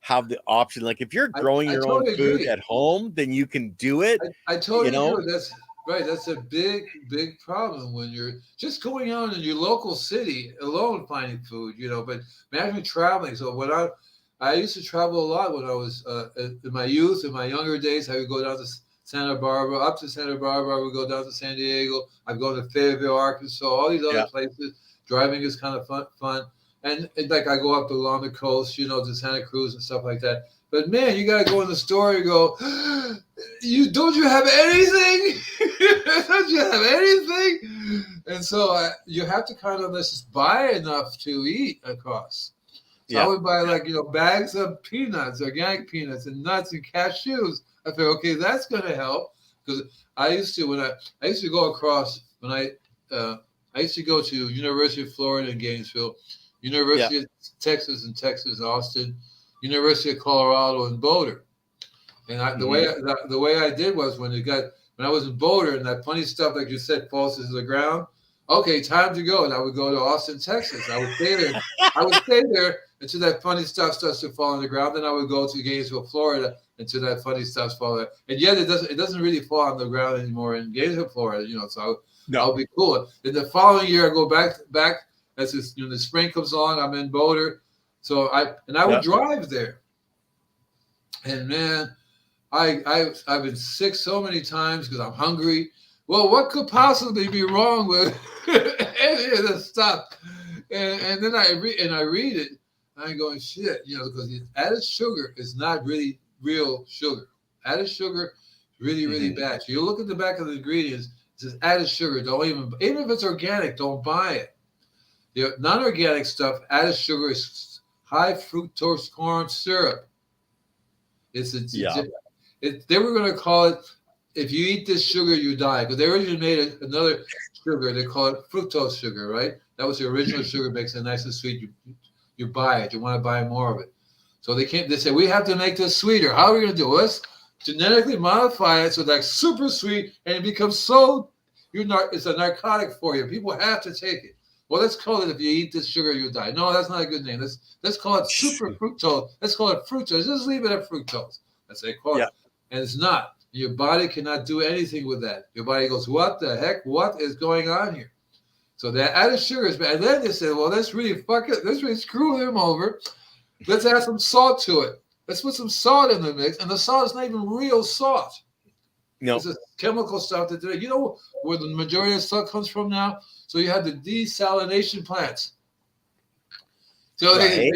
have the option. Like if you're growing I your own totally food agree. at home, then you can do it. I You totally agree know, with this. Right, that's a big, big problem when you're just going out in your local city alone finding food, But imagine traveling. So I used to travel a lot when I was in my youth, in my younger days. I would go down to Santa Barbara, up to Santa Barbara. I would go down to San Diego. I'd go to Fayetteville, Arkansas, all these other Yeah. places. Driving is kind of fun. And like I go up along the coast, to Santa Cruz and stuff like that. But man, you got to go in the store and go, don't you have anything? Don't you have anything? And so you have to kind of just buy enough to eat across. So I would buy bags of peanuts, organic peanuts and nuts and cashews. I figured, okay, that's going to help because I used to go across when I used to go to University of Florida in Gainesville, University of Texas in Texas, Austin, University of Colorado in Boulder. And the way I did was when I was in Boulder and that funny stuff, like you said, falls to the ground. Okay, time to go. And I would go to Austin, Texas. I would stay there. Until that funny stuff starts to fall on the ground. Then I would go to Gainesville, Florida, until that funny stuff falls there. And yet it doesn't really fall on the ground anymore in Gainesville, Florida. So I'll be cool. Then the following year I go back. As the spring comes along, I'm in Boulder. So I would drive there. And man, I've been sick so many times because I'm hungry. Well, what could possibly be wrong with any of this stuff? And then I read it, and I'm going, shit, because added sugar is not really real sugar. Added sugar is really, really bad. So you look at the back of the ingredients, it says added sugar. Even if it's organic, don't buy it. Non-organic stuff, added sugar is high fructose corn syrup. They were going to call it, if you eat this sugar, you die. Because they originally made another sugar. They call it fructose sugar, right? That was the original sugar, makes it nice and sweet. You buy it. You want to buy more of it. So they said, we have to make this sweeter. How are we going to do it? Let's genetically modify it so that's super sweet and it becomes it's a narcotic for you. People have to take it. Well, let's call it, if you eat this sugar, you die. No, that's not a good name. Let's call it super fructose. Let's call it fructose. Just leave it at fructose. That's what they call it. And it's not. Your body cannot do anything with that. Your body goes, what the heck? What is going on here? So that added sugar is bad. And then they said, well, let's really screw them over. Let's add some salt to it. Let's put some salt in the mix. And the salt is not even real salt. No. It's a chemical stuff that they, where the majority of salt comes from now. So you have the desalination plants. So they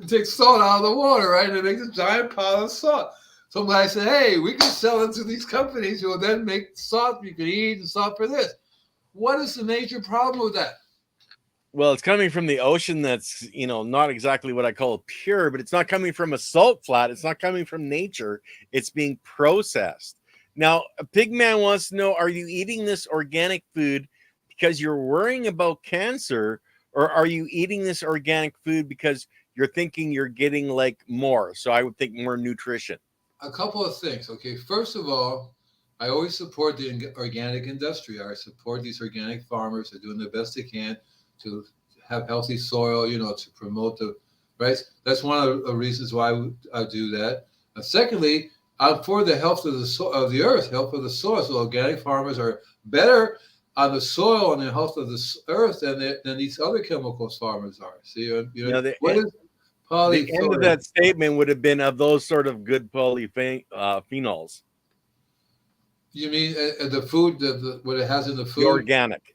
take salt out of the water, right? And they make a giant pile of salt. Somebody said, hey, we can sell it to these companies who will then make salt you can eat and salt for this. What is the major problem with that? Well, it's coming from the ocean that's, not exactly what I call pure, but it's not coming from a salt flat. It's not coming from nature. It's being processed. Now, a Pigman wants to know, are you eating this organic food because you're worrying about cancer, or are you eating this organic food because you're thinking you're getting more? So I would think more nutrition. A couple of things. Okay, first of all, I always support the organic industry. I support these organic farmers. They're doing the best they can to have healthy soil, to promote the right. That's one of the reasons why I do that. Secondly, I'm for the health of the earth, health of the soil. So organic farmers are better on the soil and the health of the earth than these other chemicals farmers are. See, what is the end of that statement would have been of those sort of good polyphenols. You mean the food, what it has in the food? The organic.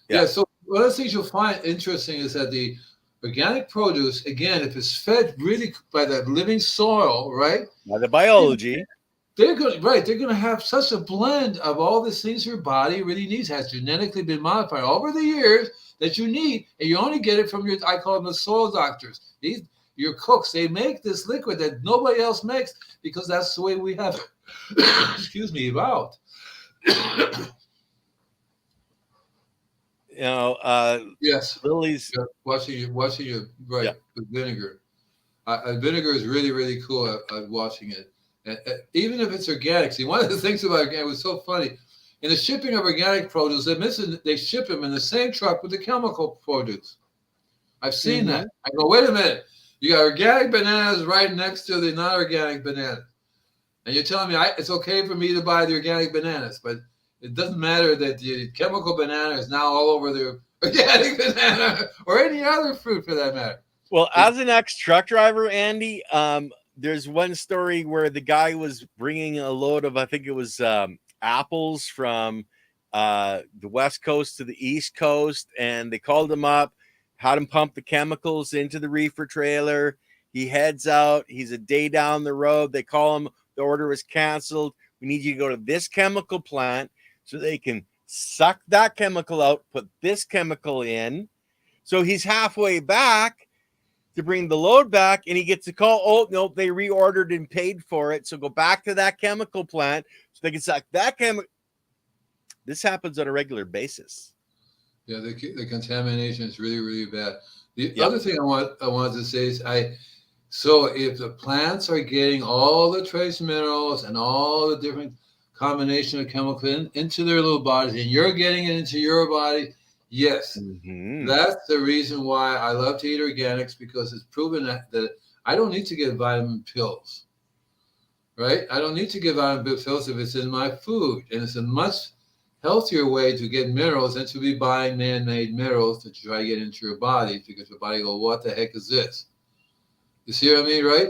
Yeah. So one of the things you'll find interesting is that the organic produce, again, if it's fed really by that living soil, right? By the biology. They're going to have such a blend of all the things your body really needs, has genetically been modified over the years that you need, and you only get it from I call them the soil doctors. Your cooks, they make this liquid that nobody else makes because that's the way we have, evolved. Yes. Lily's washing your right with vinegar. Vinegar is really, really cool at washing it. Even if it's organic. See, one of the things about organic was so funny. In the shipping of organic produce, they ship them in the same truck with the chemical produce. I've seen that. I go, wait a minute. You got organic bananas right next to the non-organic bananas. And you're telling me it's okay for me to buy the organic bananas, but It doesn't matter that the chemical banana is now all over the organic banana or any other fruit for that matter. Well, as an ex-truck driver, Andy, there's one story where the guy was bringing a load of, I think it was apples from the West Coast to the East Coast, and they called him up, had him pump the chemicals into the reefer trailer. He heads out. He's a day down the road. They call him. The order was canceled. We need you to go to this chemical plant so they can suck that chemical out, put this chemical in. So he's halfway back to bring the load back, and he gets a call. Oh, no, they reordered and paid for it. So go back to that chemical plant so they can suck that chemical. This happens on a regular basis. Yeah, the contamination is really, really bad. The other thing I wanted to say is so if the plants are getting all the trace minerals and all the different combination of chemicals into their little bodies, and you're getting it into your body, yes, that's the reason why I love to eat organics, because it's proven that I don't need to get vitamin pills, right? I don't need to get vitamin pills if it's in my food, and it's a much healthier way to get minerals than to be buying man-made minerals to try to get into your body, because your body goes, what the heck is this? You see what I mean, right?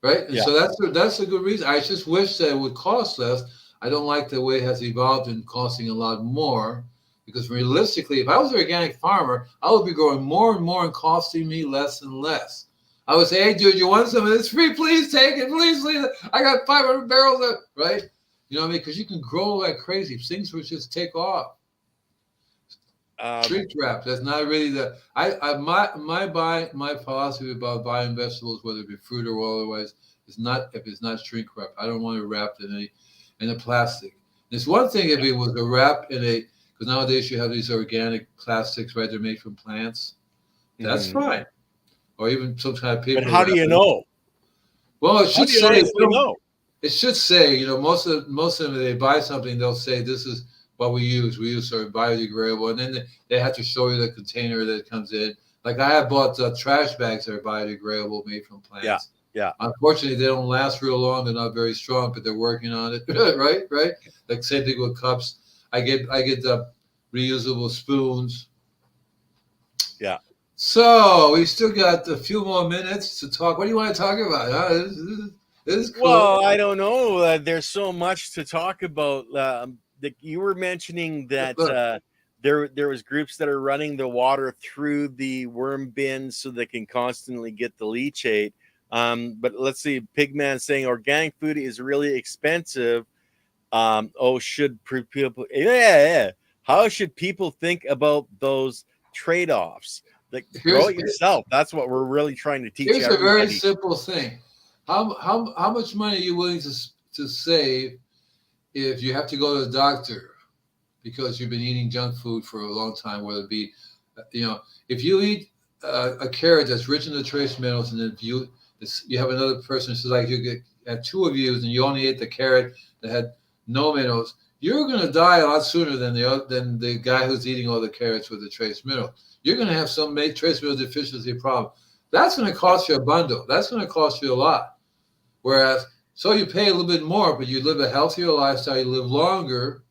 Right? And so that's a good reason. I just wish that it would cost less. I don't like the way it has evolved and costing a lot more, because realistically, if I was an organic farmer, I would be growing more and more and costing me less and less. I would say, hey, dude, you want some of this free? Please take it. Please, please. I got 500 barrels of, right? You know what I mean? Because you can grow like crazy. Things would just take off. Shrink wrap. That's not really my philosophy about buying vegetables, whether it be fruit or otherwise, is not if it's not shrink wrap. I don't want it wrapped in a plastic. It's one thing if it was a wrap in a, because nowadays you have these organic plastics, right? They're made from plants. That's fine. Or even some kind of paper. But how do you know? Well, it should say. Know? It should say, you know, most of them, they buy something, they'll say this is what we use. We use sort of biodegradable, and then they have to show you the container that it comes in. Like I have bought trash bags that are biodegradable, made from plants. Yeah. Unfortunately, they don't last real long. They're not very strong, but they're working on it. Right. Like same thing with cups. I get the reusable spoons. Yeah. So we still got a few more minutes to talk. What do you want to talk about? Huh? This is cool. Well, I don't know. There's so much to talk about. You were mentioning that there was groups that are running the water through the worm bins so they can constantly get the leachate. But let's see, Pigman saying organic food is really expensive. Should people? Yeah. How should people think about those trade-offs? Like, grow it yourself. That's what we're really trying to teach. Here's everybody. A very simple thing. How much money are you willing to save if you have to go to the doctor because you've been eating junk food for a long time, whether it be, if you eat a carrot that's rich in the trace minerals, and if you have another person, so like you have two of you, and you only ate the carrot that had no minerals, you're going to die a lot sooner than the guy who's eating all the carrots with the trace mineral. You're going to have some trace mineral deficiency problem. That's going to cost you a bundle. That's going to cost you a lot. Whereas, so you pay a little bit more, but you live a healthier lifestyle, you live longer,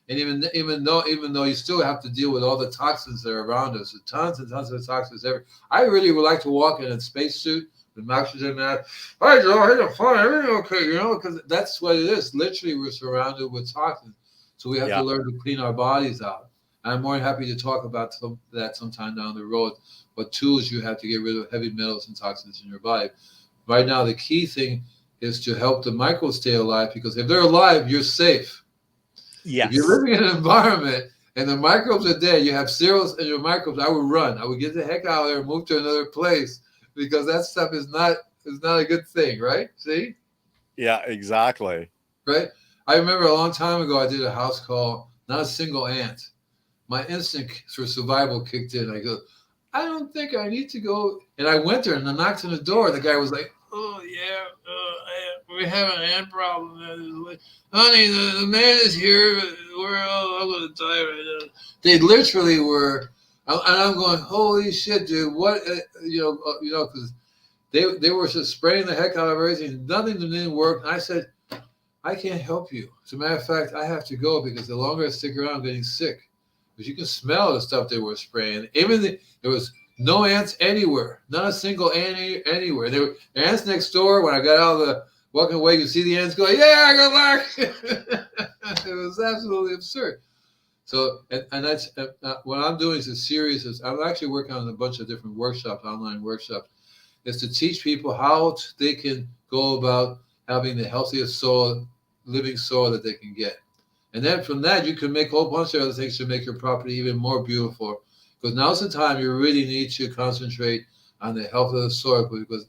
and even though you still have to deal with all the toxins that are around us, tons and tons of toxins. I really would like to walk in a spacesuit with oxygen mask. Hi, Joe, how you fine? Everything okay? Because that's what it is. Literally, we're surrounded with toxins, so we have to learn to clean our bodies out. And I'm more than happy to talk about that sometime down the road. What tools you have to get rid of heavy metals and toxins in your body. Right now, the key thing is to help the microbes stay alive, because if they're alive, you're safe. Yes. If you're living in an environment and the microbes are dead, you have cereals and your microbes, I would run. I would get the heck out of there and move to another place, because that stuff is not a good thing, right? See? Yeah, exactly. Right? I remember a long time ago, I did a house call, not a single ant. My instinct for survival kicked in. I go, I don't think I need to go. And I went there and I knocked on the door. The guy was like, oh, yeah, we have an ant problem. Honey, the man is here. We're all going to die right now. They literally were, and I'm going, holy shit, dude. What, because they were just spraying the heck out of everything. Nothing didn't work. And I said, I can't help you. As a matter of fact, I have to go because the longer I stick around, I'm getting sick. Because you can smell the stuff they were spraying. There was no ants anywhere, not a single ant anywhere. There were ants next door. When I got out of the walking away, you see the ants going, "Yeah, I got back." It was absolutely absurd. So, and that's what I'm doing is a series. I'm actually working on a bunch of different workshops, online workshops, is to teach people how they can go about having the healthiest soil, living soil that they can get. And then from that, you can make a whole bunch of other things to make your property even more beautiful. Because now's the time you really need to concentrate on the health of the soil. Because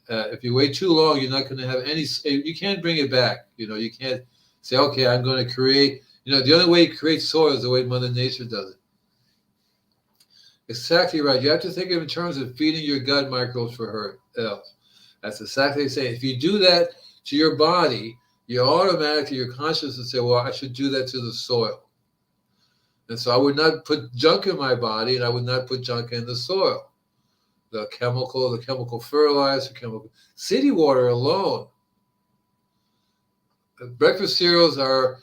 if you wait too long, you're not going to have any. You can't bring it back. You can't say, okay, I'm going to create. The only way you create soil is the way Mother Nature does it. Exactly right. You have to think of it in terms of feeding your gut microbes for her health. That's exactly the same. If you do that to your body, your conscious will say, well, I should do that to the soil. And so I would not put junk in my body, and I would not put junk in the soil. The chemical fertilizer, city water alone. Breakfast cereals are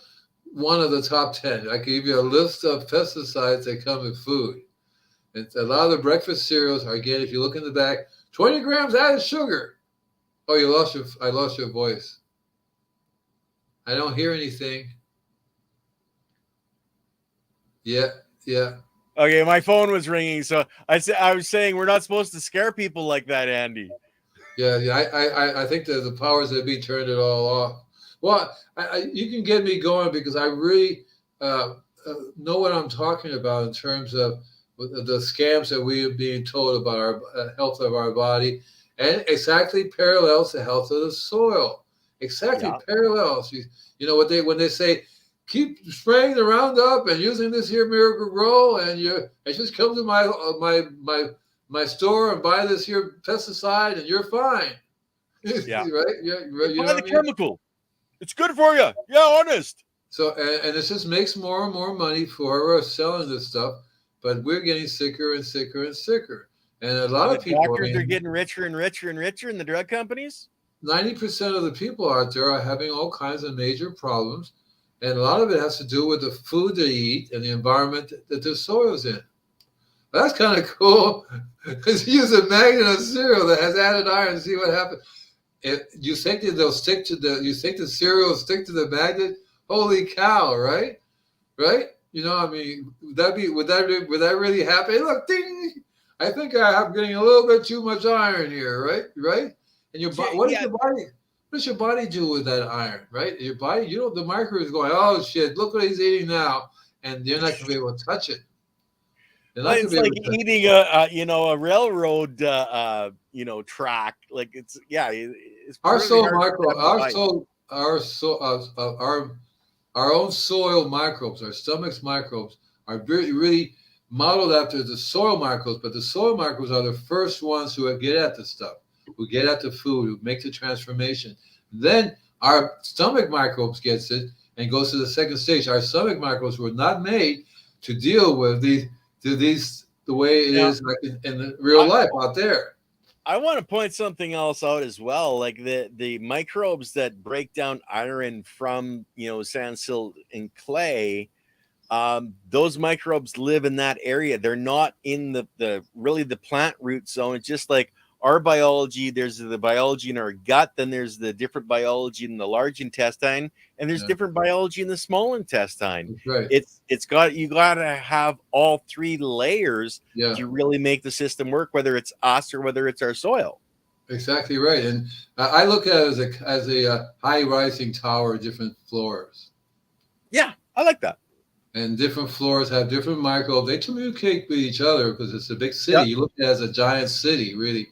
one of the top 10. I can give you a list of pesticides that come in food. And a lot of the breakfast cereals are, again, if you look in the back, 20 grams added sugar. Oh, I lost your voice. I don't hear anything. Yeah. Okay, my phone was ringing, so I was saying we're not supposed to scare people like that, Andy. Yeah. I think that the powers that be turned it all off. Well, you can get me going because I really know what I'm talking about in terms of the scams that we are being told about our health of our body, and exactly parallels the health of the soil. Exactly parallels. When they say keep spraying the Roundup and using this here Miracle Grow, and just come to my store and buy this here pesticide, and you're fine. Yeah, right. Yeah, you buy the chemical. It's good for you. Yeah, honest. So, and it just makes more and more money for us selling this stuff, but we're getting sicker and sicker and sicker. And a lot of people, doctors are getting richer and richer and richer, and the drug companies. 90% of the people out there are having all kinds of major problems, and a lot of it has to do with the food they eat and the environment that their soil's in. That's kind of cool, because you use a magnet of cereal that has added iron and see what happens. You think that they'll stick to you think the cereal will stick to the magnet? Holy cow, right? Right? Would that really happen? Hey, look, ding! I think I'm getting a little bit too much iron here, right? Right? And what does your body do with that iron, right? Your body, the microbe is going, oh shit, look what he's eating now, and you're not going to be able to touch it. It's like eating a railroad track. Like it's our soil microbe, our own soil microbes, our stomach's microbes are really modeled after the soil microbes, but the soil microbes are the first ones who get at the stuff, who get at the food, who make the transformation. Then our stomach microbes gets it and goes to the second stage. Our stomach microbes were not made to deal with these the way it is like in real life out there. I want to point something else out as well, like the microbes that break down iron from sand, silt, and clay. Those microbes live in that area. They're not in the plant root zone. It's just like our biology. There's the biology in our gut, then there's the different biology in the large intestine, and there's different biology in the small intestine. Right. You gotta have all three layers to really make the system work, whether it's us or whether it's our soil. Exactly right. And I look at it as a high rising tower, different floors. Yeah, I like that. And different floors have different microbes. They communicate with each other because it's a big city. Yep. You look at it as a giant city, really.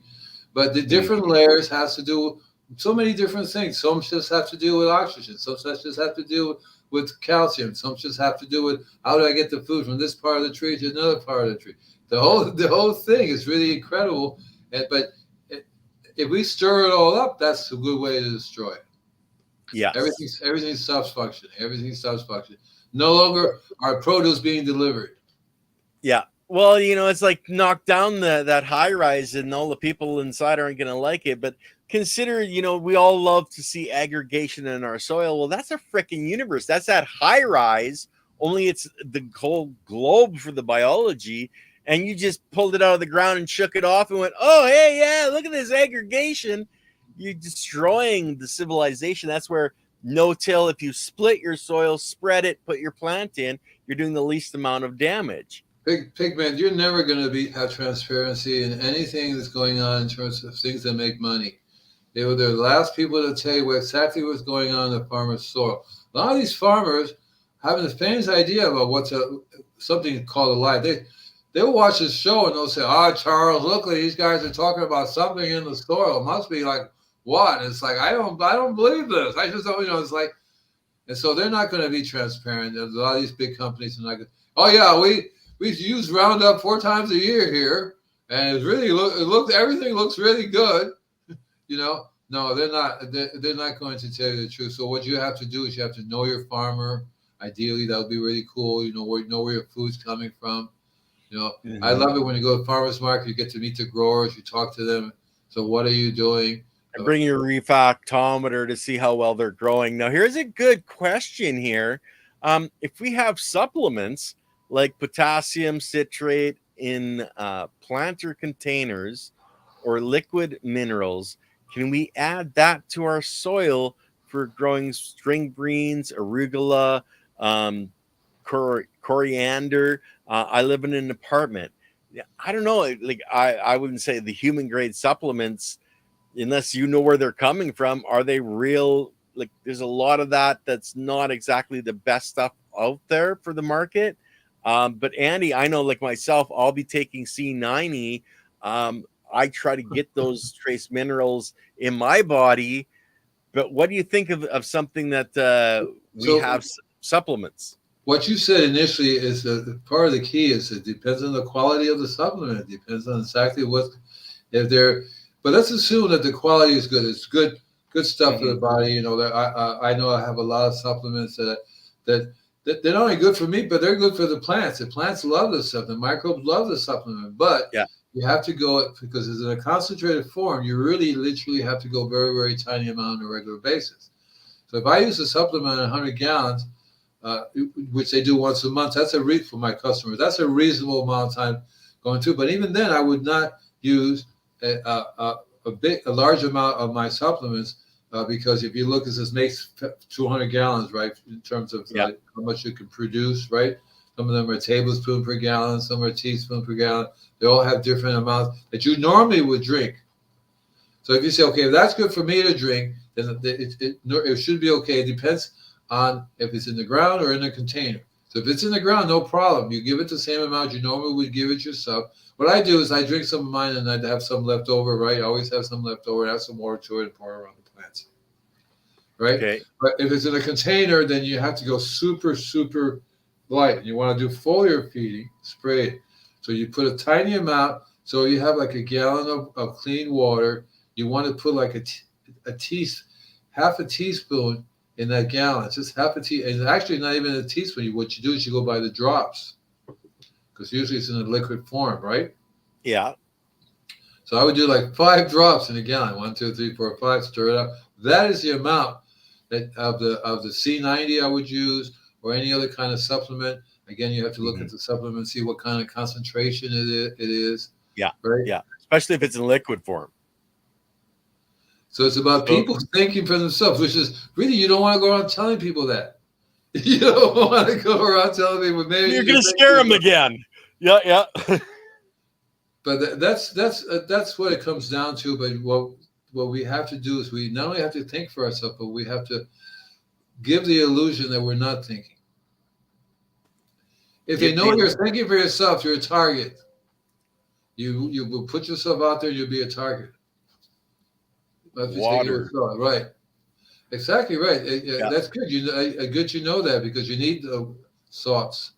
But the different layers has to do with so many different things. Some just have to do with oxygen. Some just have to do with calcium. Some just have to do with how do I get the food from this part of the tree to another part of the tree. The whole thing is really incredible. But if we stir it all up, that's a good way to destroy it. Yeah. Everything stops functioning. Everything stops functioning. No longer are produce being delivered. Yeah. Well, it's like knock down that high rise and all the people inside aren't going to like it. But consider, we all love to see aggregation in our soil. Well, that's a freaking universe. That's that high rise, only it's the whole globe for the biology. And you just pulled it out of the ground and shook it off and went, oh, hey, yeah, look at this aggregation. You're destroying the civilization. That's where no-till, if you split your soil, spread it, put your plant in, you're doing the least amount of damage. Pigman, you're never going to have transparency in anything that's going on in terms of things that make money. They were the last people to tell you exactly what's going on in the farmer's soil. A lot of these farmers have this famous idea about what's something called a lie. They'll watch this show and they'll say, Charles, look, these guys are talking about something in the soil. It must be like what? And it's like, I don't believe this. I just don't, it's like, and so they're not going to be transparent. A lot of these big companies are not going to, oh yeah, we use Roundup 4 times a year here, and everything looks really good. No, they're not. They're not going to tell you the truth. So what you have to do is you have to know your farmer. Ideally, that would be really cool. Know where your food's coming from. I love it when you go to farmers market. You get to meet the growers. You talk to them. So what are you doing? And bring your refractometer to see how well they're growing. Now, here's a good question here. If we have supplements like potassium citrate in planter containers or liquid minerals, can we add that to our soil for growing string beans, arugula, coriander? I live in an apartment. I don't know. Like I wouldn't say the human grade supplements, unless you know where they're coming from. Are they real? Like there's a lot of that's not exactly the best stuff out there for the market. But Andy, I know like myself, I'll be taking C90. I try to get those trace minerals in my body. But what do you think of something that we have supplements? What you said initially is part of the key is it depends on the quality of the supplement. It depends on exactly what if they're. But let's assume that the quality is good. It's good stuff for the body. I know I have a lot of supplements that they're not only good for me, but they're good for the plants. The plants love this stuff. The microbes love the supplement. But you have to go because it's in a concentrated form. You really literally have to go very, very tiny amount on a regular basis. So if I use a supplement in 100 gallons, which they do once a month, that's for my customers. That's a reasonable amount of time going through. But even then, I would not use a large amount of my supplements because if you look, it says makes 200 gallons, right? In terms of how much you can produce, right? Some of them are a tablespoon per gallon, some are a teaspoon per gallon. They all have different amounts that you normally would drink. So if you say, okay, if that's good for me to drink, then it should be okay. It depends on if it's in the ground or in a container. So if it's in the ground, no problem. You give it the same amount you normally would give it yourself. What I do is I drink some of mine and I have some left over, right? I always have some left over, add some water to it and pour it around the plants, right? Okay. But if it's in a container, then you have to go super, super light. You want to do foliar feeding, spray it. So you put a tiny amount. So you have like a gallon of clean water. You want to put like half a teaspoon in that gallon. It's just half a teaspoon. And actually not even a teaspoon. What you do is you go by the drops. Because usually it's in a liquid form, right? Yeah. So I would do like 5 drops in a gallon. 1, 2, 3, 4, 5. Stir it up. That is the amount that of the C90 I would use, or any other kind of supplement. Again, you have to look at the supplement, see what kind of concentration it is. Yeah. Right. Yeah. Especially if it's in liquid form. So it's about people thinking for themselves, which is really you don't want to go around telling people that. You don't want to go around telling people maybe you're going to scare them again. Yeah, yeah. But that's what it comes down to. But what we have to do is we not only have to think for ourselves, but we have to give the illusion that we're not thinking. If you know you're thinking for yourself, you're a target. You will put yourself out there, you'll be a target. Water. Right. Exactly right. That's good. Good you know that because you need the salts.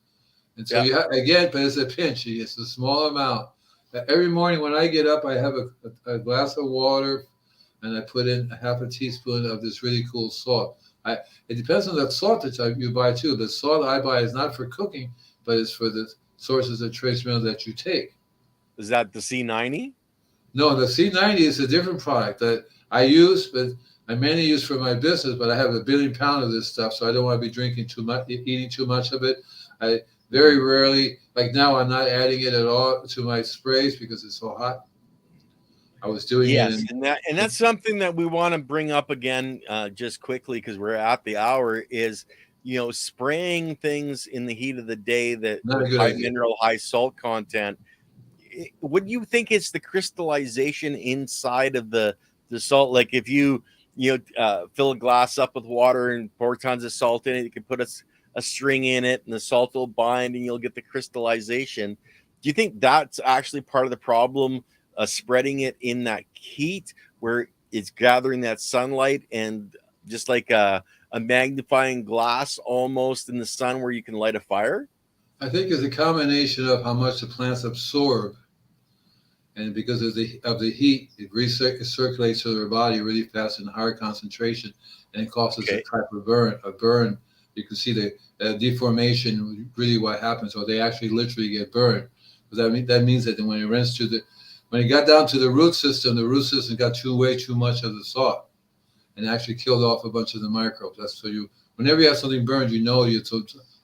And so you have, again, but it's a pinch. It's a small amount. Every morning when I get up, I have a glass of water and I put in a half a teaspoon of this really cool salt. It depends on the salt that you buy too. The salt I buy is not for cooking, but it's for the sources of trace minerals that you take. Is that the C90? No, the C90 is a different product. That but I mainly use for my business, but I have 1 billion pounds of this stuff, so I don't want to be drinking too much, eating too much of it. I very rarely, like now, I'm not adding it at all to my sprays because it's so hot. I was doing it Yes, in. and that's something that we want to bring up again, just quickly because we're at the hour. Is spraying things in the heat of the day that Not a with good high idea. mineral, high salt content. What do you think it's the crystallization inside of the salt? Like if you fill a glass up with water and pour tons of salt in it, you can put a string in it, and the salt will bind, and you'll get the crystallization. Do you think that's actually part of the problem? Spreading it in that heat where it's gathering that sunlight, and just like a magnifying glass almost in the sun where you can light a fire. I think it's a combination of how much the plants absorb, and because of the heat, it circulates through their body really fast in higher concentration, and it causes a Okay. type of burn. A burn. You can see the deformation. Really, what happens? So they actually literally get burned. Because that means that when it runs to when it got down to the root system got way too much of the salt, and actually killed off a bunch of the microbes. That's so whenever you have something burned, a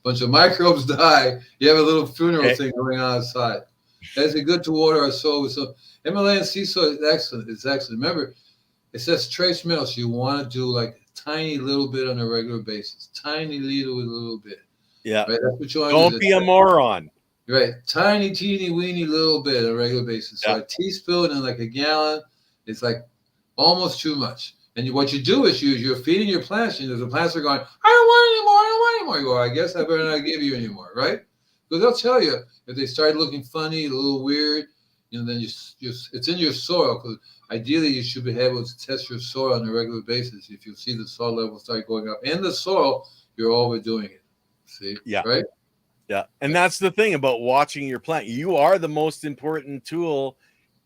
bunch of microbes die. You have a little funeral thing going on outside. Is it good to water our soil? So Himalayan sea soil is excellent. It's excellent. Remember, it says trace minerals. So you want to do like a tiny little bit on a regular basis. Tiny little bit. Yeah. Right? That's what you want to do. Don't be a moron. Right. Tiny, teeny, weeny little bit on a regular basis. So Yeah. a teaspoon and like a gallon is like almost too much. And what you do is you're feeding your plants, and the plants are going, I don't want any more, I don't want any more. You go, I guess I better not give you any more, right? Because they'll tell you if they start looking funny, a little weird, then it's in your soil. Because ideally, you should be able to test your soil on a regular basis. If you see the soil level start going up in the soil, you're overdoing it. See? Yeah. Right? Yeah. And that's the thing about watching your plant. You are the most important tool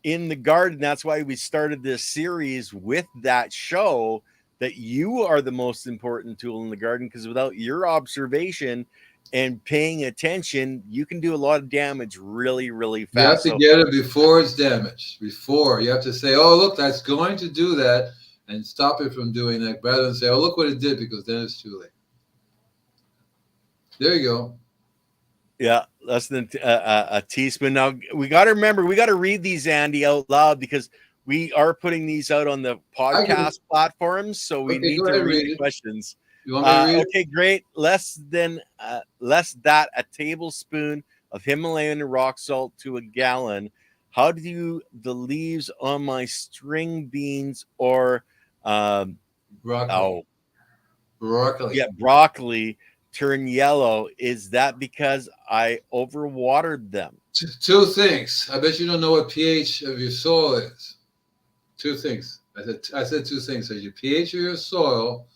in the garden. That's why we started this series with that show, that you are the most important tool in the garden, because without your observation and paying attention, you can do a lot of damage really, really fast. You have to get it before it's damaged. Before you have to say, "Oh, look, that's going to do that," and stop it from doing that, rather than say, "Oh, look what it did," because then it's too late. There you go. Yeah, less than a teaspoon. Now we got to remember, we got to read these, Andy, out loud, because we are putting these out on the podcast platforms, so we need to read the questions. You want me to read it? Okay, great. Less that a tablespoon of Himalayan rock salt to a gallon. How do the leaves on my string beans or broccoli? Broccoli turn yellow? Is that because I overwatered them? Two things. I bet you don't know what pH of your soil is. Two things. I said two things. So your pH of your soil,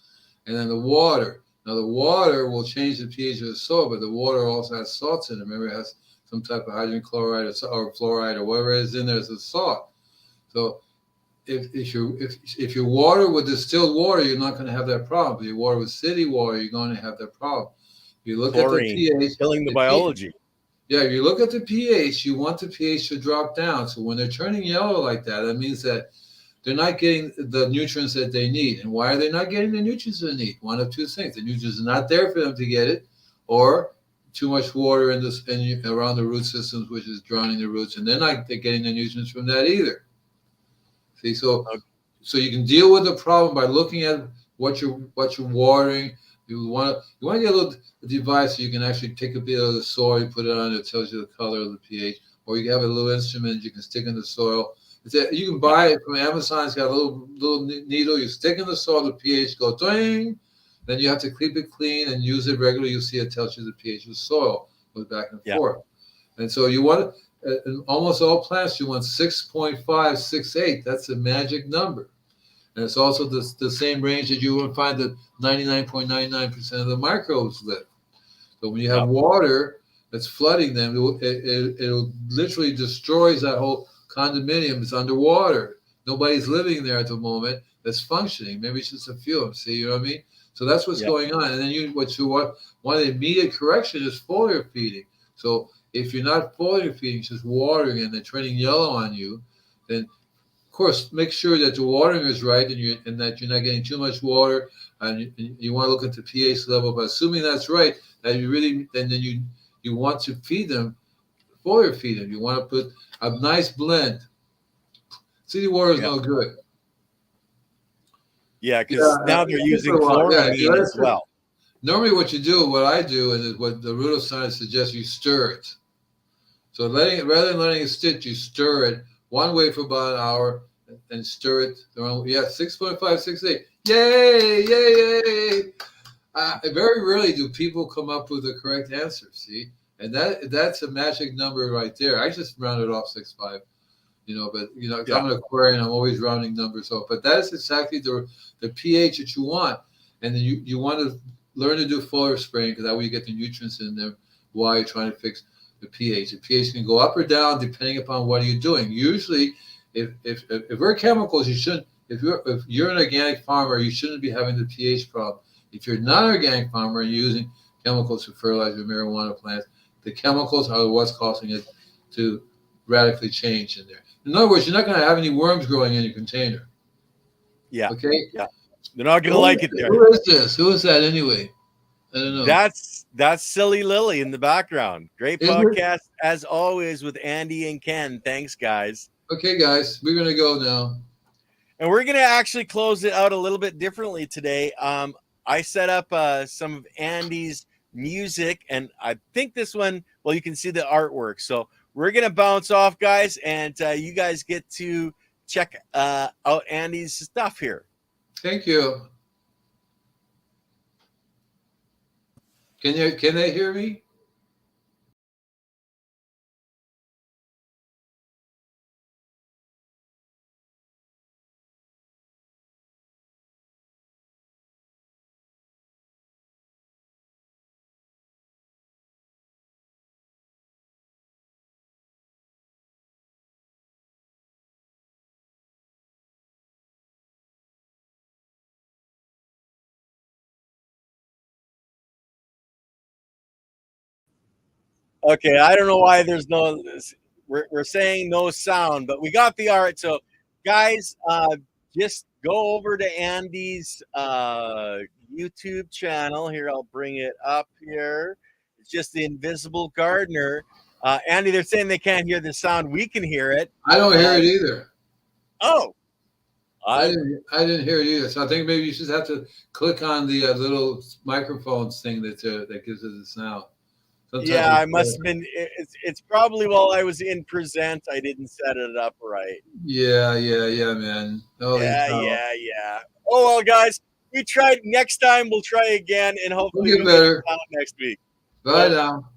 and then the water. Now the water will change the pH of the soil, but the water also has salts in it. Remember, it has some type of hydrogen chloride or fluoride or whatever is in there as a salt. So if you water with distilled water, you're not going to have that problem. If you water with city water, you're going to have that problem. If you look Chlorine, at the pH, killing the biology. Yeah, if you look at the pH, you want the pH to drop down. So when they're turning yellow like that, that means that they're not getting the nutrients that they need. And why are they not getting the nutrients they need? One of two things: the nutrients are not there for them to get it, or too much water around the root systems, which is drowning the roots, and they're not getting the nutrients from that either. See, so you can deal with the problem by looking at what you're watering. You want to get a little device so you can actually take a bit of the soil, put it on, it tells you the color of the pH, or you can have a little instrument you can stick in the soil. You can buy it from Amazon. It's got a little needle. You stick in the soil, the pH goes ding. Then you have to keep it clean and use it regularly. You'll see it tells you the pH of the soil, goes back and forth. And so you want in almost all plants, you want 6.5, 6.8. That's a magic number. And it's also the same range that you will find that 99.99% of the microbes live. So when you have water that's flooding them, it'll literally destroys that whole condominium. It's underwater. Nobody's living there at the moment that's functioning. Maybe it's just a few of them. See, you know what I mean? So that's what's going on. And then what you want the immediate correction is foliar feeding. So if you're not foliar feeding, just watering and they're turning yellow on you, then course, make sure that the watering is right, and that you're not getting too much water, and you want to look at the pH level. But assuming that's right, that you really, then you want to feed them, foliar feed them. You want to put a nice blend. City water is Yeah. no good. Yeah, because now they're using chloramine as well. Normally, what you do, what I do, and what the root of science suggests, you stir it. So rather than letting it sit, you stir it one way for about an hour and stir it. Yeah, 6.5, 6.8. Yay, yay, yay. Very rarely do people come up with the correct answer, see? And that's a magic number right there. I just rounded off 6.5, but, if I'm an Aquarian, I'm always rounding numbers off. But that is exactly the pH that you want. And then you want to learn to do foliar spraying, because that way you get the nutrients in there while you're trying to fix the pH. The pH can go up or down depending upon what you're doing. Usually, if we're chemicals, you shouldn't. If you're an organic farmer, you shouldn't be having the pH problem. If you're not an organic farmer and you're using chemicals to fertilize your marijuana plants, the chemicals are what's causing it to radically change in there. In other words, you're not going to have any worms growing in your container. Yeah. Okay. Yeah. They're not going to like it there. Who is this? Who is that anyway? I don't know. That's Silly Lily in the background. Great podcast as always with Andy and Ken. Thanks, guys. Okay, guys, we're gonna go now, and we're gonna actually close it out a little bit differently today. I set up some of Andy's music, and I think this one, well, you can see the artwork. So we're gonna bounce off, guys, and you guys get to check out Andy's stuff here. Thank you. Can they hear me? Okay, I don't know why there's no. We're saying no sound, but we got the art. So, guys, just go over to Andy's YouTube channel. Here, I'll bring it up here. It's just the Invisible Gardener. Andy, they're saying they can't hear the sound. We can hear it. I don't hear it either. Oh, I didn't hear it either. So I think maybe you just have to click on the little microphones thing that gives us the sound. Sometimes I must have been. It's probably while I was in present, I didn't set it up right. Yeah, man. Oh, yeah. Oh well, guys, we tried. Next time we'll try again, and hopefully we'll get better next week. Bye now.